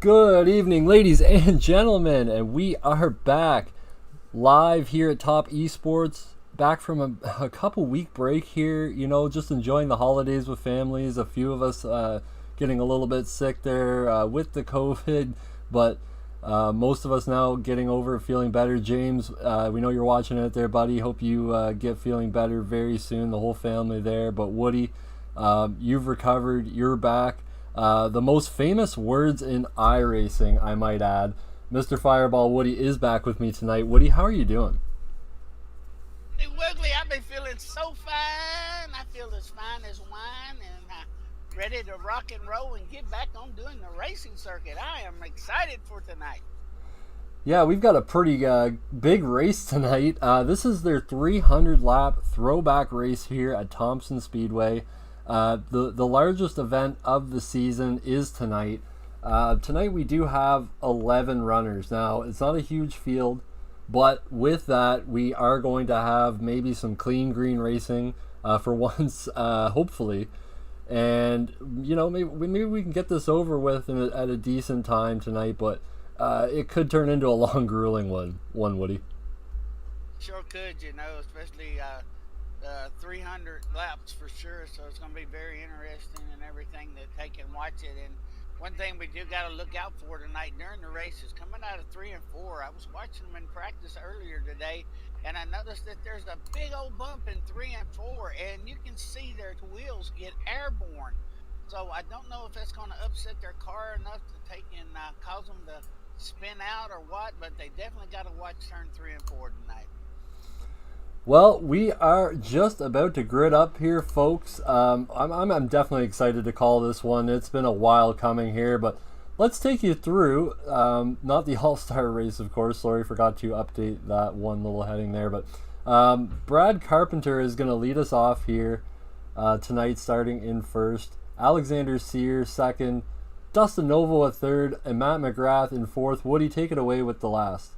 Good evening, ladies and gentlemen, and we are back live here at Topp eSports, back from a couple week break here, just enjoying the holidays with families. A few of us getting a little bit sick there with the COVID, but most of us now getting over it, feeling better. James, we know you're watching it there, buddy. Hope you get feeling better very soon, the whole family there. But Woody, you've recovered, you're back. The most famous words in iRacing, I might add. Mr. Fireball Woody is back with me tonight. Woody, how are you doing? Hey, Wiggly, I've been feeling so fine. I feel as fine as wine and ready to rock and roll and get back on doing the racing circuit. I am excited for tonight. Yeah, we've got a pretty big race tonight. This is their 300-lap throwback race here at Thompson Speedway. The largest event of the season is tonight. Tonight we do have 11 runners. Now, it's not a huge field, but with that, we are going to have maybe some clean green racing for once, hopefully. And, maybe we can get this over with at a decent time tonight, but it could turn into a long, grueling one, Woody. Sure could, especially 300 laps for sure. So it's going to be very interesting and everything that they can watch it. And one thing we do got to look out for tonight during the races, coming out of 3 and 4. I was watching them in practice earlier today, and I noticed that there's a big old bump in 3 and 4, and you can see their wheels get airborne. So I don't know if that's going to upset their car enough to take and cause them to spin out or what, but they definitely got to watch turn 3 and 4 tonight. Well, we are just about to grid up here, folks. I'm definitely excited to call this one. It's been a while coming here, but let's take you through, not the All-Star race, of course. Sorry, forgot to update that one little heading there. But Brad Carpenter is going to lead us off here tonight, starting in first. Alexander Sear second. Dustin Novo a third. And Matt McGrath in fourth. Woody, take it away with the last.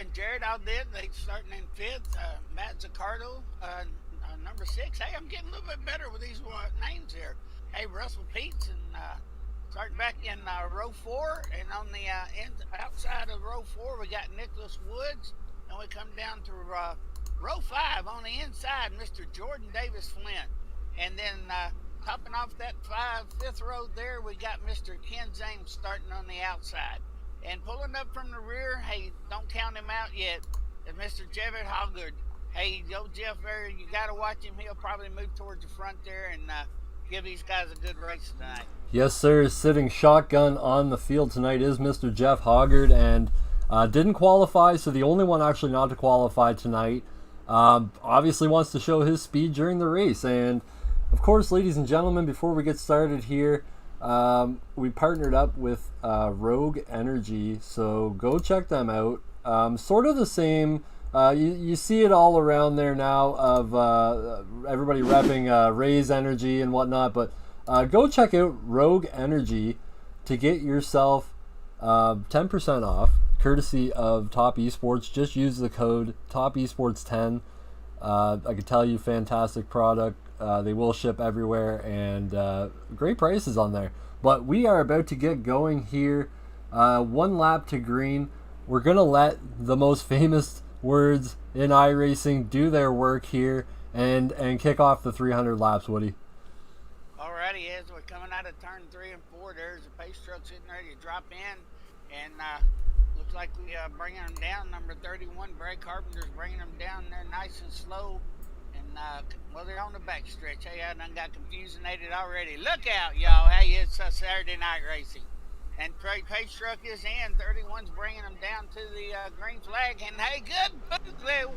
And Jared out there, they starting in fifth. Matt Zaccardo, number 6. Hey, I'm getting a little bit better with these names here. Hey, Russell Peets, and starting back in row 4, and on the outside of row 4, we got Nicholas Woods, and we come down to row 5 on the inside, Mr. Jordan Davis Flint, and then topping off that 5th row there, we got Mr. Ken James starting on the outside. And pulling up from the rear, hey, don't count him out yet, is Mr. Jevitt Hoggard. Hey, Jeff there, you got to watch him. He'll probably move towards the front there and give these guys a good race tonight. Yes, sir. Sitting shotgun on the field tonight is Mr. Jeff Hoggard, and didn't qualify, so the only one actually not to qualify tonight. Obviously wants to show his speed during the race. And, of course, ladies and gentlemen, before we get started here, we partnered up with Rogue Energy, so go check them out. Sort of the same, you see it all around there now of everybody repping Raise Energy and whatnot, but go check out Rogue Energy to get yourself 10% off, courtesy of Topp eSports. Just use the code Topp eSports 10. I can tell you, fantastic product. They will ship everywhere, and great prices on there. But we are about to get going here. 1 lap to green. We're going to let the most famous words in iRacing do their work here and kick off the 300 laps, Woody. Alrighty, as we're coming out of turn 3 and 4, there's a pace truck sitting ready to drop in. And looks like we bringing them down. Number 31, Brad Carpenter's bringing them down there nice and slow. Well, they're on the back stretch. Hey, I done got confusinated already. Look out, y'all. Hey, it's Saturday night racing. And pace truck is in. 31's bringing them down to the green flag. And hey, good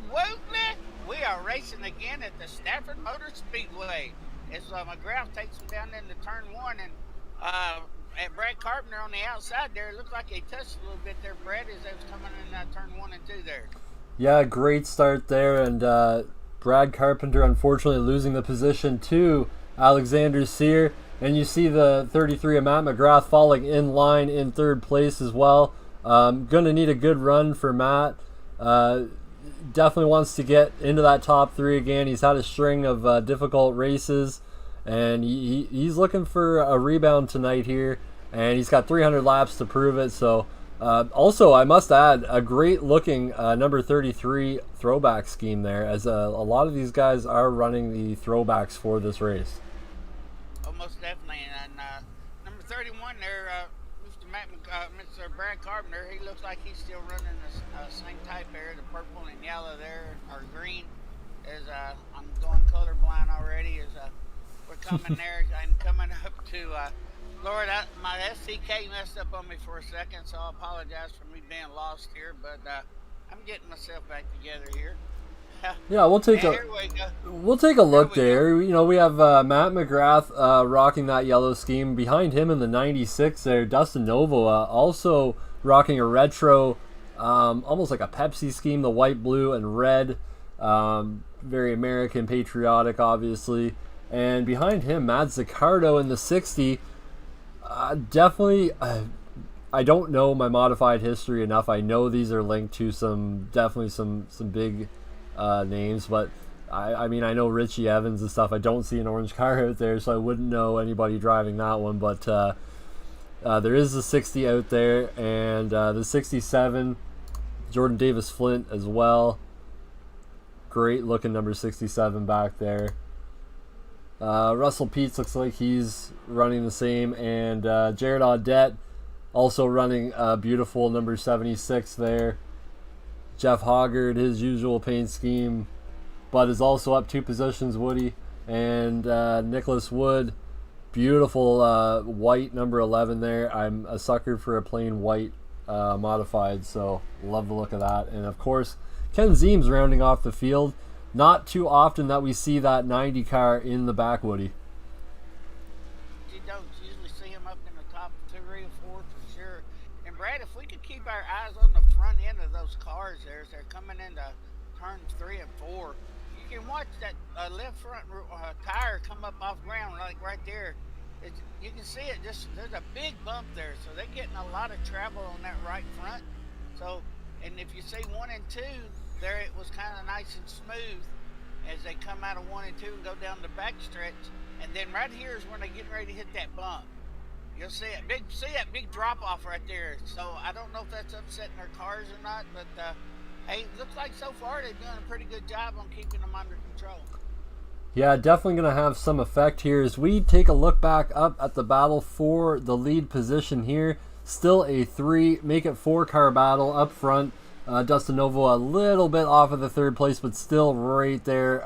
Woodley. We are racing again at the Stafford Motor Speedway. As McGrath takes them down into turn 1. And at Brad Carpenter on the outside there, it looked like he touched a little bit there, Brad, as they was coming in turn 1 and 2 there. Yeah, great start there. And Brad Carpenter unfortunately losing the position to Alexander Sear. And you see the 33 of Matt McGrath falling in line in 3rd place as well. Going to need a good run for Matt. Definitely wants to get into that top 3 again. He's had a string of difficult races, and he's looking for a rebound tonight here. And he's got 300 laps to prove it. So also, I must add, a great looking number 33 throwback scheme there, as a lot of these guys are running the throwbacks for this race. Oh, most definitely. And number 31 there, Mr. Brad Carpenter, he looks like he's still running the same type there, the purple and yellow there, or green. As I'm going colorblind already, as we're coming there and coming up to Lord, my SCK messed up on me for a second, so I apologize for me being lost here, but I'm getting myself back together here. Yeah, we'll take a look there. You know, we have Matt McGrath rocking that yellow scheme. Behind him in the 96 there, Dustin Novoa also rocking a retro, almost like a Pepsi scheme, the white, blue, and red. Very American, patriotic, obviously. And behind him, Matt Zaccardo in the 60. Definitely, I don't know my modified history enough. I know these are linked to definitely some big names, but I mean, I know Richie Evans and stuff. I don't see an orange car out there, so I wouldn't know anybody driving that one. But there is the 60 out there, and the 67, Jordan Davis Flint as well. Great looking number 67 back there. Russell Peets looks like he's running the same, and Jared Audette also running a beautiful number 76 there. Jeff Hoggard, his usual paint scheme, but is also up 2 positions, Woody. And Nicholas Wood, beautiful white number 11 there. I'm a sucker for a plain white modified, so love the look of that. And of course, Ken Zeems rounding off the field. Not too often that we see that 90 car in the back, Woody. You don't usually see him up in the top 3 or 4 for sure. And Brad, if we could keep our eyes on the front end of those cars there as they're coming into turns 3 and 4, you can watch that left front tire come up off ground, like right there. You can see it. There's a big bump there, so they're getting a lot of travel on that right front. So, and if you see 1 and 2. There it was kind of nice and smooth as they come out of 1 and 2 and go down the back stretch. And then right here is when they're getting ready to hit that bump. You'll see it see that big drop off right there. So I don't know if that's upsetting their cars or not, but hey, it looks like so far they're doing a pretty good job on keeping them under control. Yeah, definitely going to have some effect here as we take a look back up at the battle for the lead position here. Still a 3, make it 4 car battle up front. Dustin Novo a little bit off of the 3rd place, but still right there.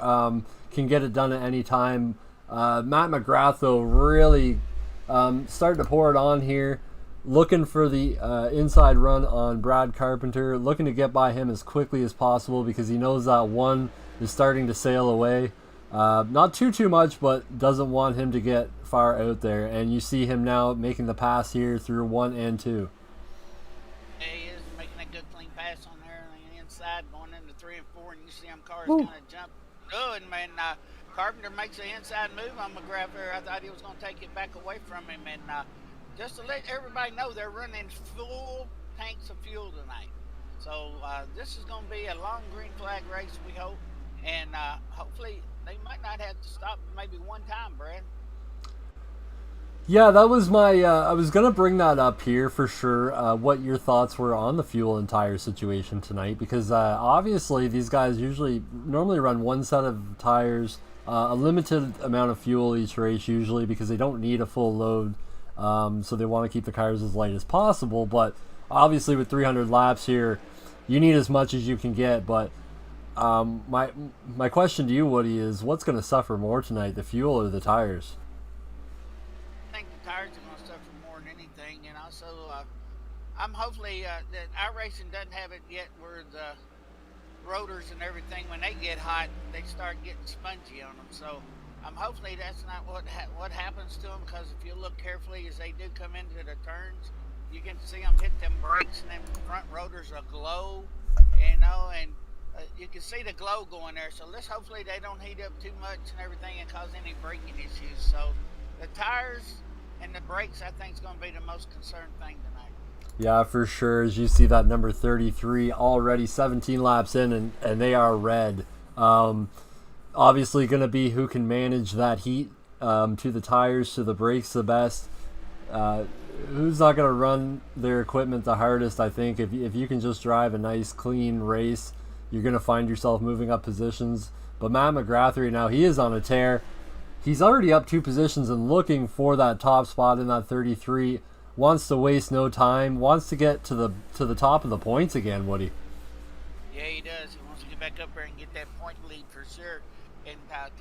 Can get it done at any time. Matt McGrath, though, really starting to pour it on here. Looking for the inside run on Brad Carpenter. Looking to get by him as quickly as possible because he knows that 1 is starting to sail away. Not too much, but doesn't want him to get far out there. And you see him now making the pass here through 1 and 2. Going into 3 and 4, and you see them cars kind of jump good, man. Carpenter makes the inside move on McGrath there. I thought he was going to take it back away from him, and just to let everybody know, they're running full tanks of fuel tonight. So this is going to be a long green flag race, we hope, and hopefully they might not have to stop maybe one time, Brad. Yeah, that was my, I was going to bring that up here for sure, what your thoughts were on the fuel and tire situation tonight, because obviously these guys normally run 1 set of tires, a limited amount of fuel each race usually because they don't need a full load, so they want to keep the cars as light as possible, but obviously with 300 laps here, you need as much as you can get, but my question to you, Woody, is what's going to suffer more tonight, the fuel or the tires? Tires are going to suffer more than anything, and also I'm hopefully that iRacing doesn't have it yet where the rotors and everything, when they get hot, they start getting spongy on them. So I'm hopefully that's not what happens to them, because if you look carefully as they do come into the turns, you can see them hit them brakes and them front rotors aglow, and you can see the glow going there. So let's hopefully they don't heat up too much and everything and cause any braking issues. So the tires and the brakes, I think, is going to be the most concerned thing tonight. Yeah, for sure. As you see that number 33 already 17 laps in, and they are red. Obviously going to be who can manage that heat to the tires, to the brakes the best. Who's not going to run their equipment the hardest, I think. If you can just drive a nice, clean race, you're going to find yourself moving up positions. But Matt McGrath right now, he is on a tear. He's already up 2 positions and looking for that top spot in that 33. Wants to waste no time. Wants to get to the top of the points again, Woody. Yeah, he does. He wants to get back up there and get that point lead for sure, and have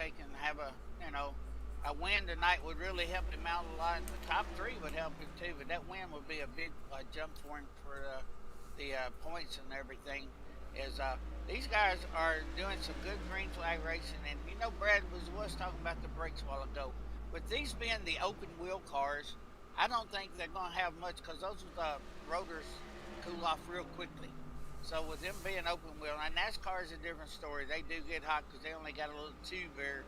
a win tonight would really help him out a lot. The top 3 would help him too, but that win would be a big jump for him for the points and everything. These guys are doing some good green flag racing, and Brad was talking about the brakes a while ago. With these being the open wheel cars, I don't think they're going to have much, because those rotors cool off real quickly. So with them being open wheel, and NASCAR is a different story. They do get hot because they only got a little tube there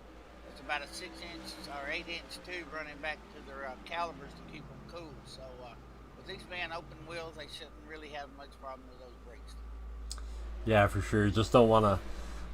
it's about a 6-inch or 8-inch tube running back to their calipers to keep them cool. So with these being open wheels, they shouldn't really have much problem with those brakes. Yeah, for sure.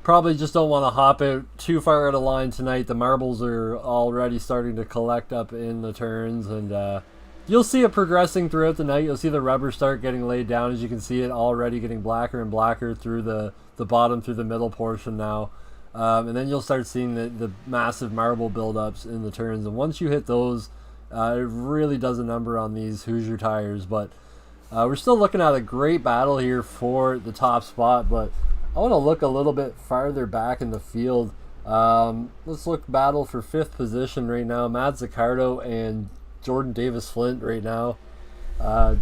Probably just don't want to hop out too far out of line tonight. The marbles are already starting to collect up in the turns, and you'll see it progressing throughout the night. You'll see the rubber start getting laid down. As you can see, it already getting blacker and blacker through the bottom, through the middle portion now. And then you'll start seeing the massive marble buildups in the turns. And once you hit those, it really does a number on these Hoosier tires. But we're still looking at a great battle here for the top spot. But I want to look a little bit farther back in the field. Let's look battle for 5th position right now. Matt Zaccardo and Jordan Davis Flint right now.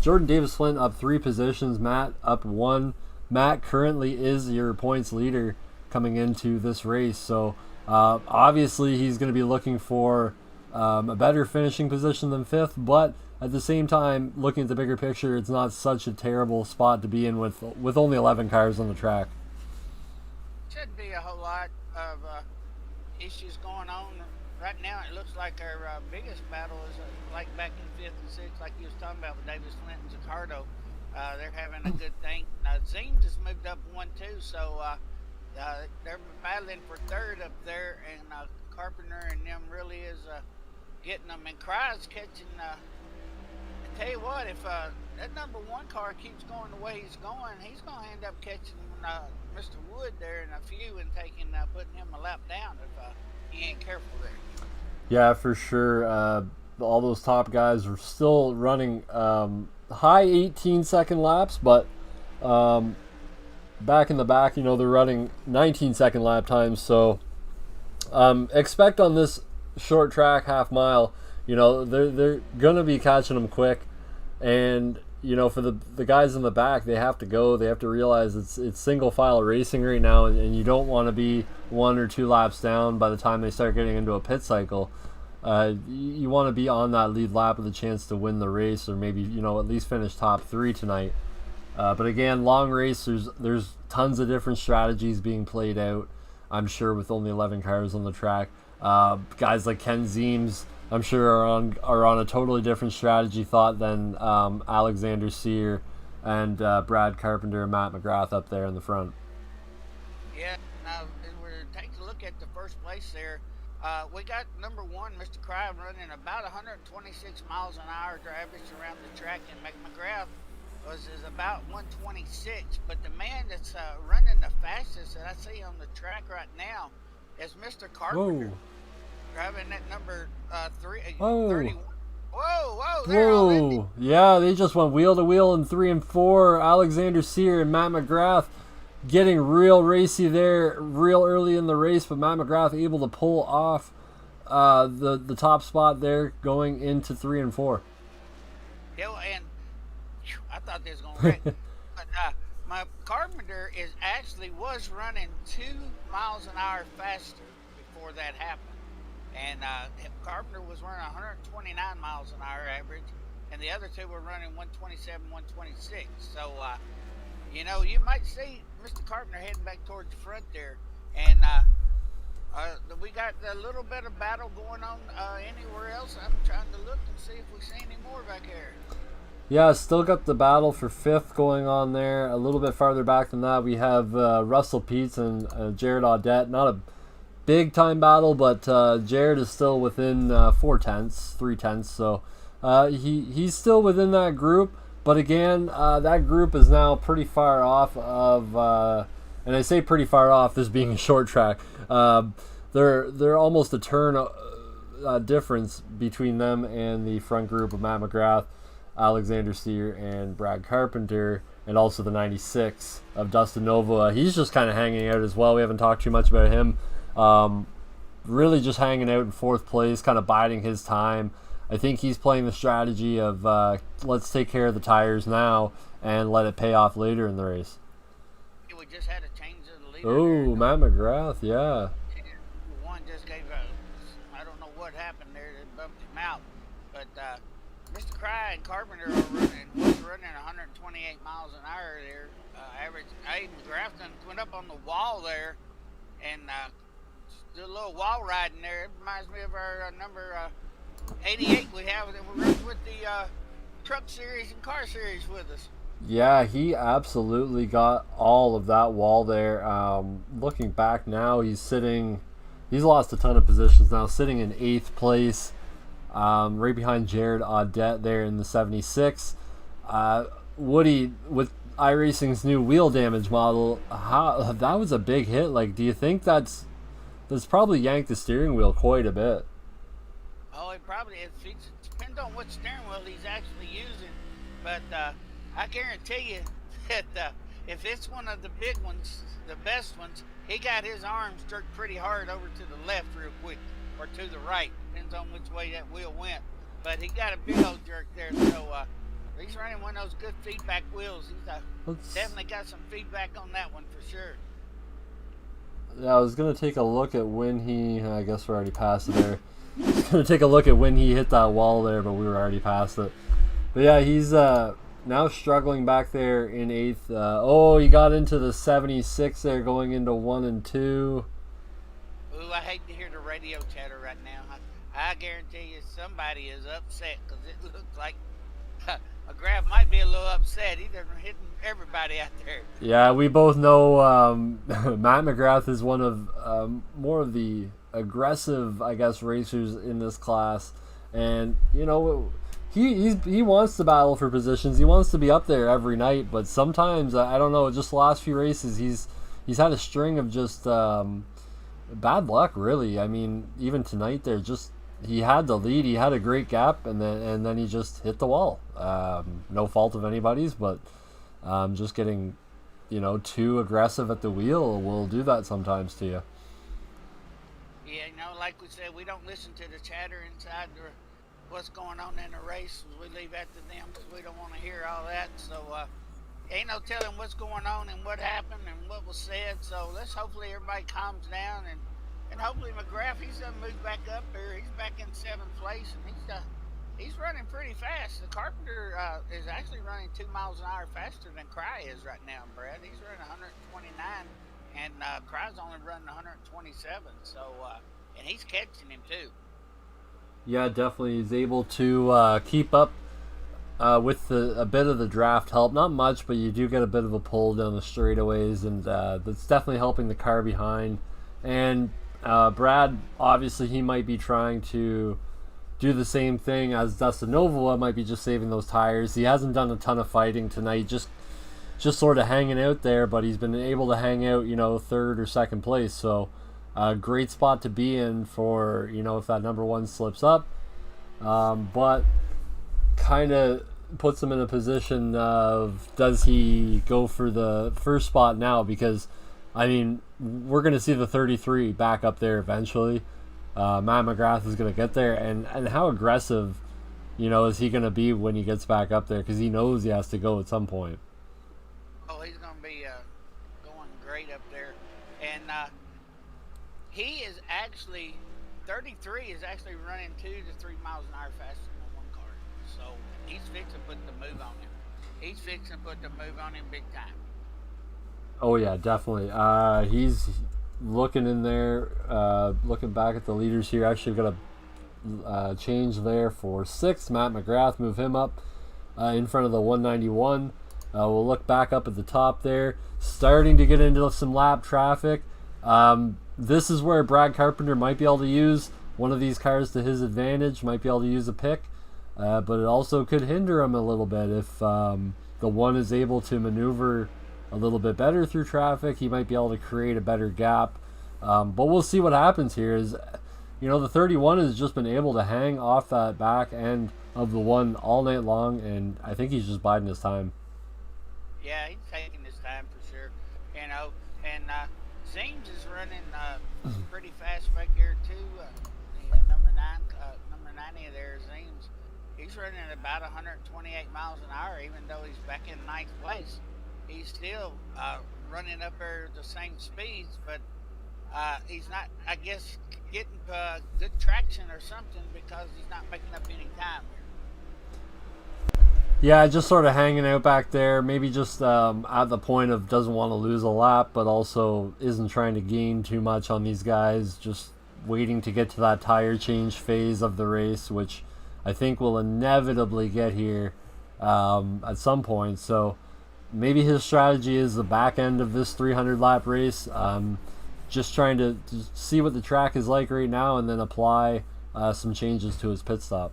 Jordan Davis Flint up 3 positions. Matt up 1. Matt currently is your points leader coming into this race. So obviously he's going to be looking for a better finishing position than 5th, but at the same time, looking at the bigger picture, it's not such a terrible spot to be in with only 11 cars on the track. Shouldn't be a whole lot of issues going on. Right now, it looks like our biggest battle is like back in 5th and 6th, like you was talking about with Davis Flint and Zaccardo. They're having a good thing. Ziem just moved up 1-2, so they're battling for 3rd up there, and Carpenter and them really is getting them. And Cry's catching. I tell you what, if that number 1 car keeps going the way he's going to end up catching Mr. Wood there in a few and putting him a lap down if he ain't careful there. Yeah, for sure. All those top guys are still running high 18-second laps, but back in the back, they're running 19-second lap times. So expect on this short track half mile, they're gonna be catching them quick, and for the guys in the back, they have to realize it's single file racing right now, and you don't want to be 1 or 2 laps down by the time they start getting into a pit cycle. You want to be on that lead lap with a chance to win the race, or maybe at least finish top 3 tonight. But again, long race, there's tons of different strategies being played out, I'm sure, with only 11 cars on the track. Guys like Ken Ziems, I'm sure, are on a totally different strategy thought than Alexander Sear and Brad Carpenter and Matt McGrath up there in the front. Yeah, now we're taking a look at the first place there. We got number 1, Mr. Cry, running about 126 miles an hour average around the track, and McGrath is about 126. But the man that's running the fastest that I see on the track right now is Mr. Carpenter. Whoa. Driving that number 31. Whoa. Yeah, they just went wheel to wheel in 3 and 4. Alexander Sear and Matt McGrath getting real racy there real early in the race, but Matt McGrath able to pull off the top spot there going into 3 and 4. Yeah, and I thought this was going to wreck. But my Carpenter was running 2 miles an hour faster before that happened. And Carpenter was running 129 miles an hour average, and the other 2 were running 127, 126. So, you might see Mr. Carpenter heading back towards the front there. And we got a little bit of battle going on anywhere else. I'm trying to look and see if we see any more back here. Yeah, still got the battle for 5th going on there. A little bit farther back than that, we have Russell Peets and Jared Audette. Not a big time battle, but Jared is still within 3/10. So he's still within that group. But again, that group is now pretty far off of, and I say pretty far off, this being a short track. They're almost a turn difference between them and the front group of Matt McGrath, Alexander Sear, and Brad Carpenter, and also the 96 of Dustin Nova. He's just kind of hanging out as well. We haven't talked too much about him. Really just hanging out in 4th place, kind of biding his time. I think he's playing the strategy of let's take care of the tires now and let it pay off later in the race. We just had a change of the leader. Oh, Matt McGrath, yeah. One just gave I don't know what happened there. They bumped him out. But Mr. Cry and Carpenter was running 128 miles an hour there. Average. Aiden McGrath went up on the wall there and do a little wall riding there. It reminds me of our number 88 we have that we're with the truck series and car series with us. Yeah, he absolutely got all of that wall there. Looking back now, he's lost a ton of positions now, sitting in 8th place, right behind Jared Audette there in the 76. Woody, with iRacing's new wheel damage model, that was a big hit. Like, do you think that's probably yanked the steering wheel quite a bit? Oh, it depends on what steering wheel he's actually using, but I guarantee you that if it's one of the big ones, the best ones, he got his arms jerked pretty hard over to the left real quick, or to the right, depends on which way that wheel went. But he got a big old jerk there, so he's running one of those good feedback wheels. He's definitely got some feedback on that one for sure. Yeah, I was gonna take a look at when I guess we're already past it there. I was gonna take a look at when he hit that wall there, but we were already past it. But yeah, he's now struggling back there in 8th. He got into the 76 there, going into 1 and 2. Ooh, I hate to hear the radio chatter right now. I guarantee you somebody is upset because it looks like McGrath might be a little upset. He's hitting everybody out there. Yeah, we both know Matt McGrath is one of more of the aggressive, I guess, racers in this class. And, you know, he wants to battle for positions. He wants to be up there every night. But sometimes, I don't know, just the last few races, he's had a string of just bad luck, really. I mean, even tonight he had the lead. He had a great gap, and then he just hit the wall. No fault of anybody's, but just getting, too aggressive at the wheel will do that sometimes to you. Yeah, like we said, we don't listen to the chatter inside what's going on in the race. We leave that to them because we don't want to hear all that. So ain't no telling what's going on and what happened and what was said. So hopefully everybody calms down and hopefully McGrath, he's moved back up here. He's back in 7th place and he's running pretty fast. The Carpenter is actually running 2 miles an hour faster than Cry is right now, Brad. He's running 129 and Cry's only running 127. So and he's catching him too. Yeah, definitely. He's able to keep up with a bit of the draft help. Not much, but you do get a bit of a pull down the straightaways, and that's definitely helping the car behind. And Brad, obviously, he might be trying to do the same thing as Dustin Novoa, might be just saving those tires. He hasn't done a ton of fighting tonight, just sort of hanging out there, but he's been able to hang out, 3rd or 2nd place. So great spot to be in for, if that number 1 slips up. But kind of puts him in a position of, does he go for the first spot now? Because, I mean, we're going to see the 33 back up there eventually. Matt McGrath is going to get there. And how aggressive, is he going to be when he gets back up there? Because he knows he has to go at some point. Oh, he's going to be going great up there. And he is actually, 33 is actually running 2 to 3 miles an hour faster than one car. So he's fixing to put the move on him. He's fixing to put the move on him big time. Oh, yeah, definitely. He's looking in there, looking back at the leaders here. Actually got a change there for 6th. Matt McGrath, move him up in front of the 191. We'll look back up at the top there. Starting to get into some lap traffic. This is where Brad Carpenter might be able to use one of these cars to his advantage, might be able to use a pick, but it also could hinder him a little bit if the 1 is able to maneuver a little bit better through traffic. He might be able to create a better gap, but we'll see what happens here. Is the 31 has just been able to hang off that back end of the 1 all night long, and I think he's just biding his time. Yeah, he's taking his time for sure. And Zeems is running pretty fast back here too. The number 90 there, Zeems. He's running about 128 miles an hour, even though he's back in 9th place. He's still running up there the same speeds, but he's not, I guess, getting good traction or something because he's not making up any time here. Yeah, just sort of hanging out back there. Maybe just at the point of doesn't want to lose a lap, but also isn't trying to gain too much on these guys. Just waiting to get to that tire change phase of the race, which I think will inevitably get here at some point. So maybe his strategy is the back end of this 300 lap race. Just trying to see what the track is like right now and then apply some changes to his pit stop.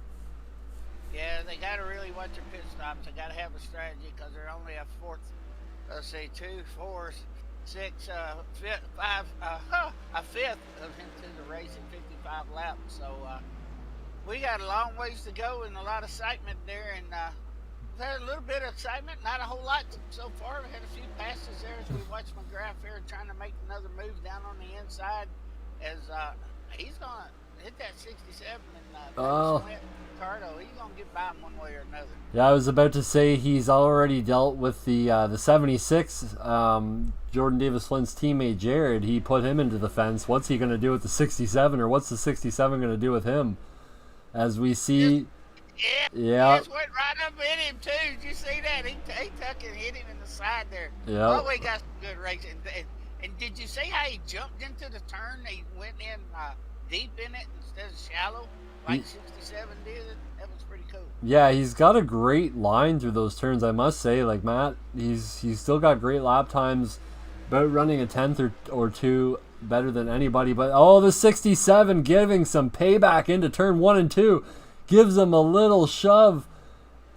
Yeah, they got to really watch their pit stops. They got to have a strategy because they're only a fourth, let's say 2, 4, 6, a fifth into the race in 55 laps. So we got a long ways to go and a lot of excitement there. And we've had a little bit of excitement, not a whole lot so far. We had a few passes there as we watch McGrath here trying to make another move down on the inside as he's going to hit that 67 and Ricardo, he's going to get by him one way or another. Yeah, I was about to say he's already dealt with the 76. Jordan Davis-Flint's teammate Jared, he put him into the fence. What's he going to do with the 67, or what's the 67 going to do with him? As we see... Yeah. He just went right up in him, too. Did you see that? He tucked and hit him in the side there. Yeah. Oh, we got some good racing. And did you see how he jumped into the turn? He went in deep in it instead of shallow, like 67 did. That was pretty cool. Yeah, he's got a great line through those turns, I must say. Like, Matt, he's still got great lap times, about running a 10th or 2 better than anybody. But, the 67 giving some payback into turn 1 and 2. Gives him a little shove.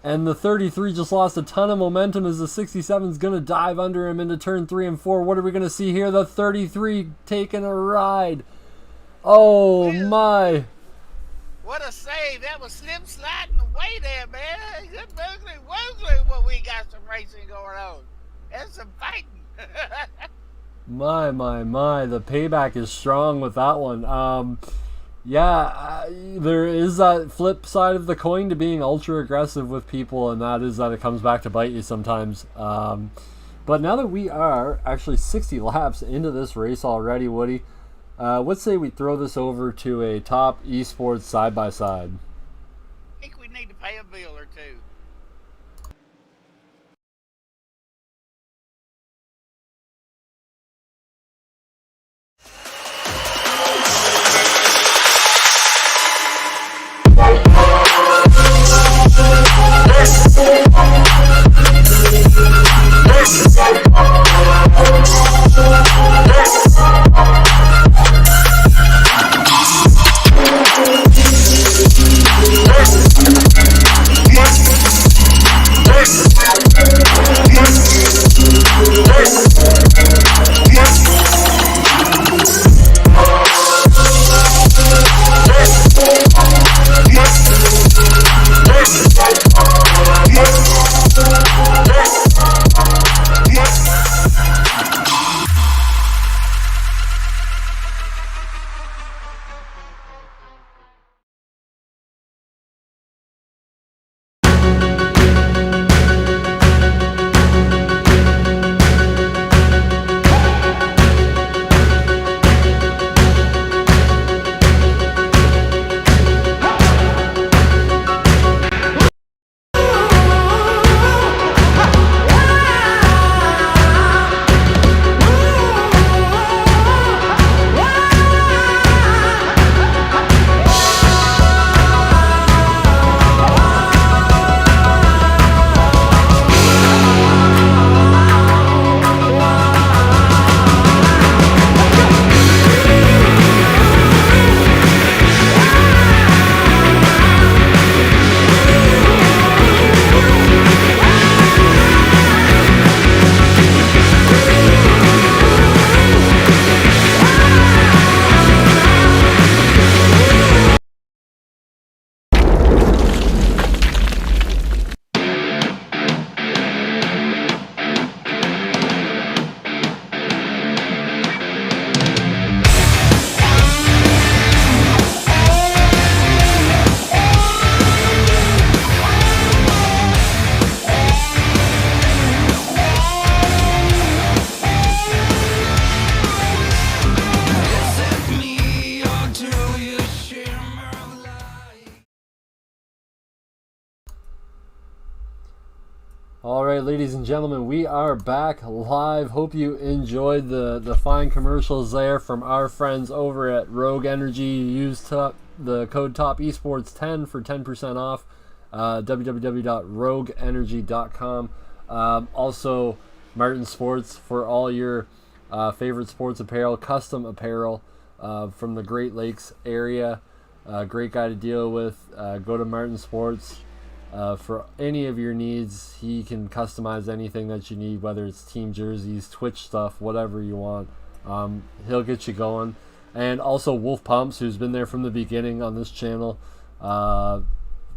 And the 33 just lost a ton of momentum as the 67's going to dive under him into turn 3 and 4. What are we going to see here? The 33 taking a ride. Oh, my. What a save. That was slip sliding away there, man. Good woogly. Well, we got some racing going on. And some fighting. My. The payback is strong with that one. There is that flip side of the coin to being ultra aggressive with people, and that is that it comes back to bite you sometimes. But now that we are actually 60 laps into this race already, Woody, let's say we throw this over to a Topp eSports side-by-side. I think we need to pay a bill or two. Let's All right, ladies and gentlemen, we are back live. Hope you enjoyed the fine commercials there from our friends over at Rogue Energy. Use the code Topp eSports 10 for 10% off. www.rogueenergy.com. Also, Martin Sports for all your favorite sports apparel, custom apparel from the Great Lakes area. Great guy to deal with. Go to Martin Sports. For any of your needs, he can customize anything that you need, whether it's team jerseys, Twitch stuff, whatever you want. He'll get you going. And also Wolf Pumps, who's been there from the beginning on this channel.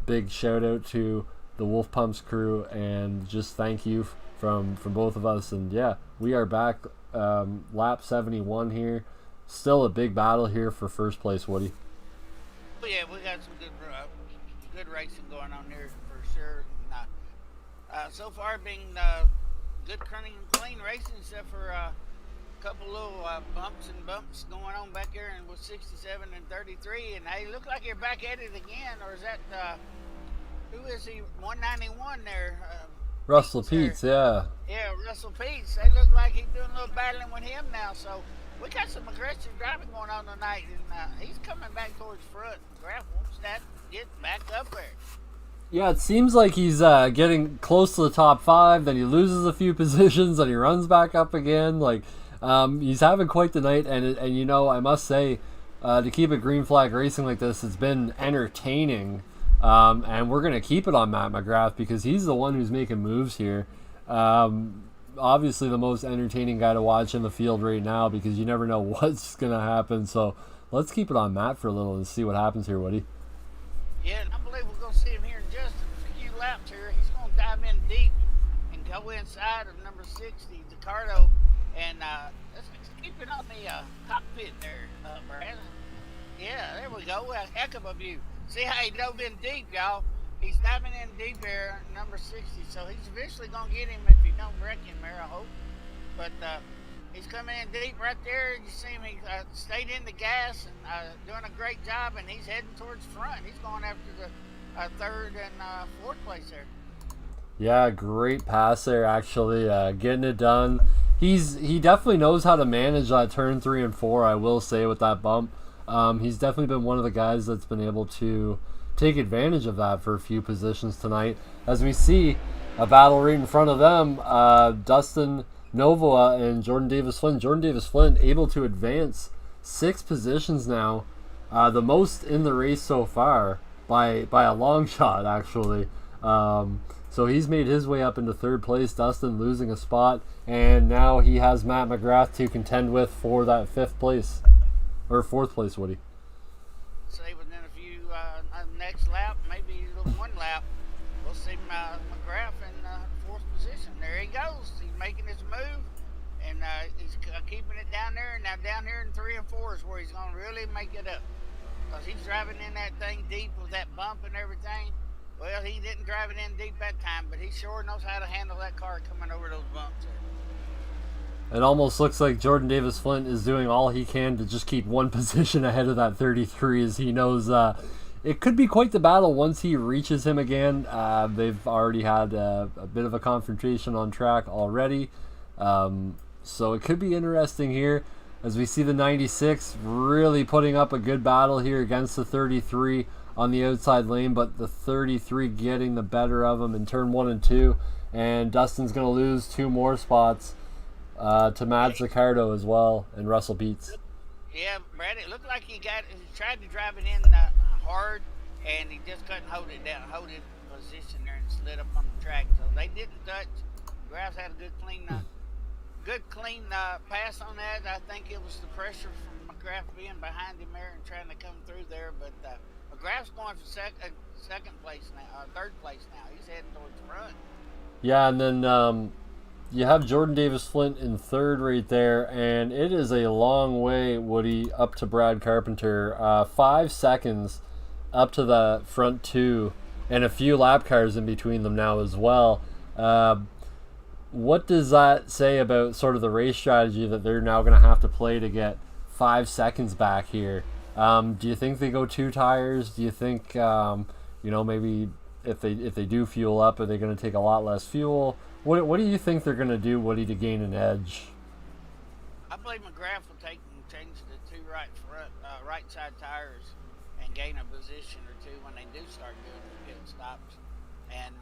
Big shout out to the Wolf Pumps crew, and just thank you from both of us. And yeah, we are back, lap 71 here. Still a big battle here for first place, Woody. Yeah, we got some good racing going on here for sure. So far, been good clean racing, except for a couple little bumps going on back there, and with 67 and 33. And hey, look like you're back at it again, or is that who is he? 191 there. Russell Peets, yeah. Yeah, Russell Peets. They look like he's doing a little battling with him now. So we got some aggressive driving going on tonight, and he's coming back towards front. Graf wants that to get back up there. Yeah, it seems like he's getting close to the top 5, then he loses a few positions, and he runs back up again. Like, he's having quite the night, and you know, I must say, to keep it green flag racing like this, it's been entertaining, and we're going to keep it on Matt McGrath because he's the one who's making moves here. Obviously the most entertaining guy to watch in the field right now, because you never know what's going to happen. So let's keep it on Matt for a little and see what happens here, Woody. Yeah, and I believe we're going to see him here in just a few laps here. He's going to dive in deep and go inside of number 60, Ricardo, and let's keep it on the cockpit there, Brad. Yeah, there we go. A heck of a view. See how he dove in deep, y'all. He's diving in deep here, number 60, so he's eventually going to get him if you don't wreck him there, I hope. But he's coming in deep right there. You see him, he stayed in the gas and doing a great job, and he's heading towards front. He's going after the third and fourth place there. Yeah, great pass there, actually, getting it done. He definitely knows how to manage turn 3 and 4, I will say, with that bump. He's definitely been one of the guys that's been able to take advantage of that for a few positions tonight. As we see a battle right in front of them, Dustin Novoa and Jordan Davis-Flynn. Jordan Davis-Flynn able to advance 6 positions now, the most in the race so far by a long shot, actually. So he's made his way up into third place. Dustin losing a spot, and now he has Matt McGrath to contend with for that 5th place or 4th place, Woody. Say within a few next lap, maybe one lap, we'll see McGrath in 4th position. There he goes. He's making his move, and he's keeping it down there. Now down here in 3 and 4 is where he's going to really make it up, because he's driving in that thing deep with that bump and everything. Well, he didn't drive it in deep that time, but he sure knows how to handle that car coming over those bumps there. It almost looks like Jordan Davis-Flint is doing all he can to just keep one position ahead of that 33, as he knows it could be quite the battle once he reaches him again. They've already had a bit of a confrontation on track already, so it could be interesting here as we see the 96 really putting up a good battle here against the 33 on the outside lane, but the 33 getting the better of him in turn 1 and 2, and Dustin's going to lose 2 more spots to Matt Ricardo as well, and Russell Peets. Yeah, Brad, it looked like he tried to drive it in hard, and he just couldn't hold it in position there, and slid up on the track. So they didn't touch. Graf's had a good clean pass on that. I think it was the pressure from McGrath being behind him there and trying to come through there. But McGrath's going for second place now, third place now. He's heading towards the front. Yeah, and then you have Jordan Davis-Flint in third right there, and it is a long way, Woody, up to Brad Carpenter. 5 seconds up to the front 2, and a few lap cars in between them now as well. What does that say about sort of the race strategy that they're now going to have to play to get 5 seconds back here? Do you think they go 2 tires? Do you think, maybe if they do fuel up, are they going to take a lot less fuel? What do you think they're going to do, Woody, to gain an edge? I believe McGrath will change the two right side tires and gain a position or two when they do start doing the pit stops. And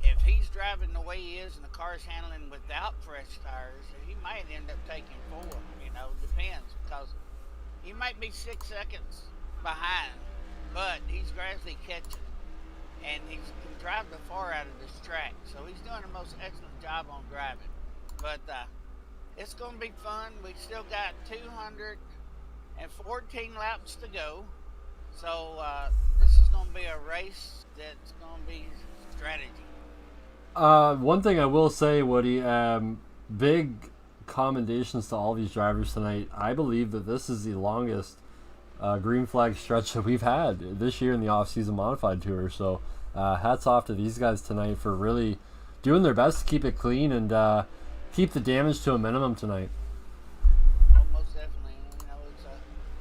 if he's driving the way he is and the car's handling without fresh tires, he might end up taking 4. Depends, because he might be 6 seconds behind, but he's gradually catching, and he can drive the far out of this track. So he's doing the most excellent job on driving. But it's going to be fun. We still got 214 laps to go. So this is going to be a race that's going to be strategy. One thing I will say, Woody, big commendations to all these drivers tonight. I believe that this is the longest green flag stretch that we've had this year in the off-season Modified Tour. So hats off to these guys tonight for really doing their best to keep it clean and keep the damage to a minimum tonight. Oh, most definitely.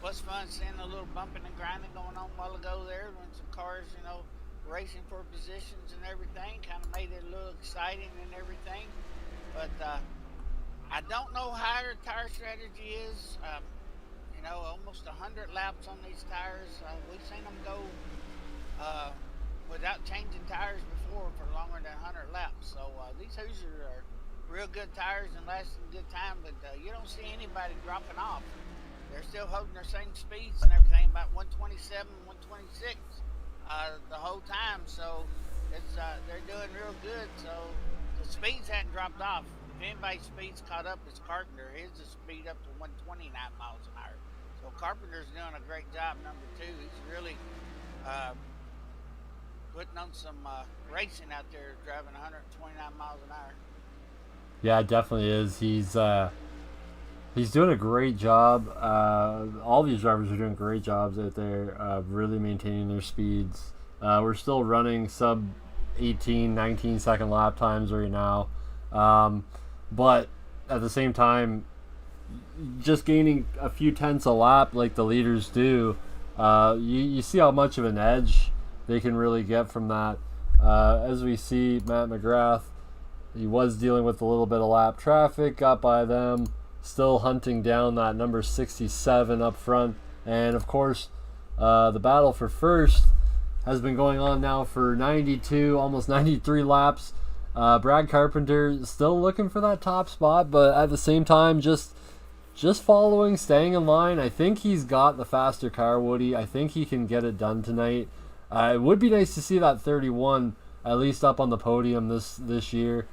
It's was fun seeing a little bumping and grinding going on a while ago there when some cars, racing for positions and everything, kind of made it a little exciting and everything. But I don't know how their tire strategy is. Almost 100 laps on these tires. We've seen them go without changing tires before for longer than 100 laps. So these Hoosiers are real good tires and lasting good time, but you don't see anybody dropping off. They're still holding their same speeds and everything, about 127, 126 the whole time. So it's they're doing real good. So the speeds hadn't dropped off. If anybody's speed's caught up, it's Carpenter. His is speed up to 129 miles an hour. So Carpenter's doing a great job. Number 2, he's really putting on some racing out there, driving 129 miles an hour. Yeah, it definitely is. He's doing a great job. All these drivers are doing great jobs out there, really maintaining their speeds. We're still running sub 18, 19 second lap times right now. But at the same time, just gaining a few tenths a lap like the leaders do, you see how much of an edge they can really get from that. As we see, Matt McGrath, he was dealing with a little bit of lap traffic, got by them, still hunting down that number 67 up front. And of course, the battle for first has been going on now for 92, almost 93 laps. Brad Carpenter still looking for that top spot, but at the same time, just following, staying in line. I think he's got the faster car, Woody. I think he can get it done tonight. It would be nice to see that 31 at least up on the podium this year.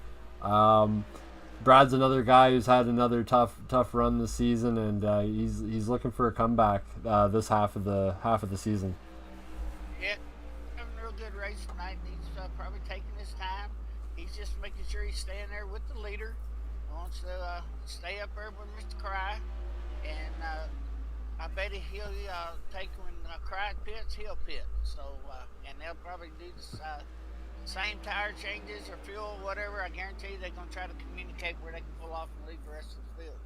Brad's another guy who's had another tough run this season, and he's looking for a comeback this half of the season. Yeah, having a real good race tonight. He's probably taking his time. He's just making sure he's staying there with the leader. He wants to stay up there with Mr. Cry, and I bet he'll take when Cry pits, he'll pit. So and they'll probably do the same tire changes or fuel, whatever. I guarantee they're going to try to communicate where they can pull off and leave the rest of the field.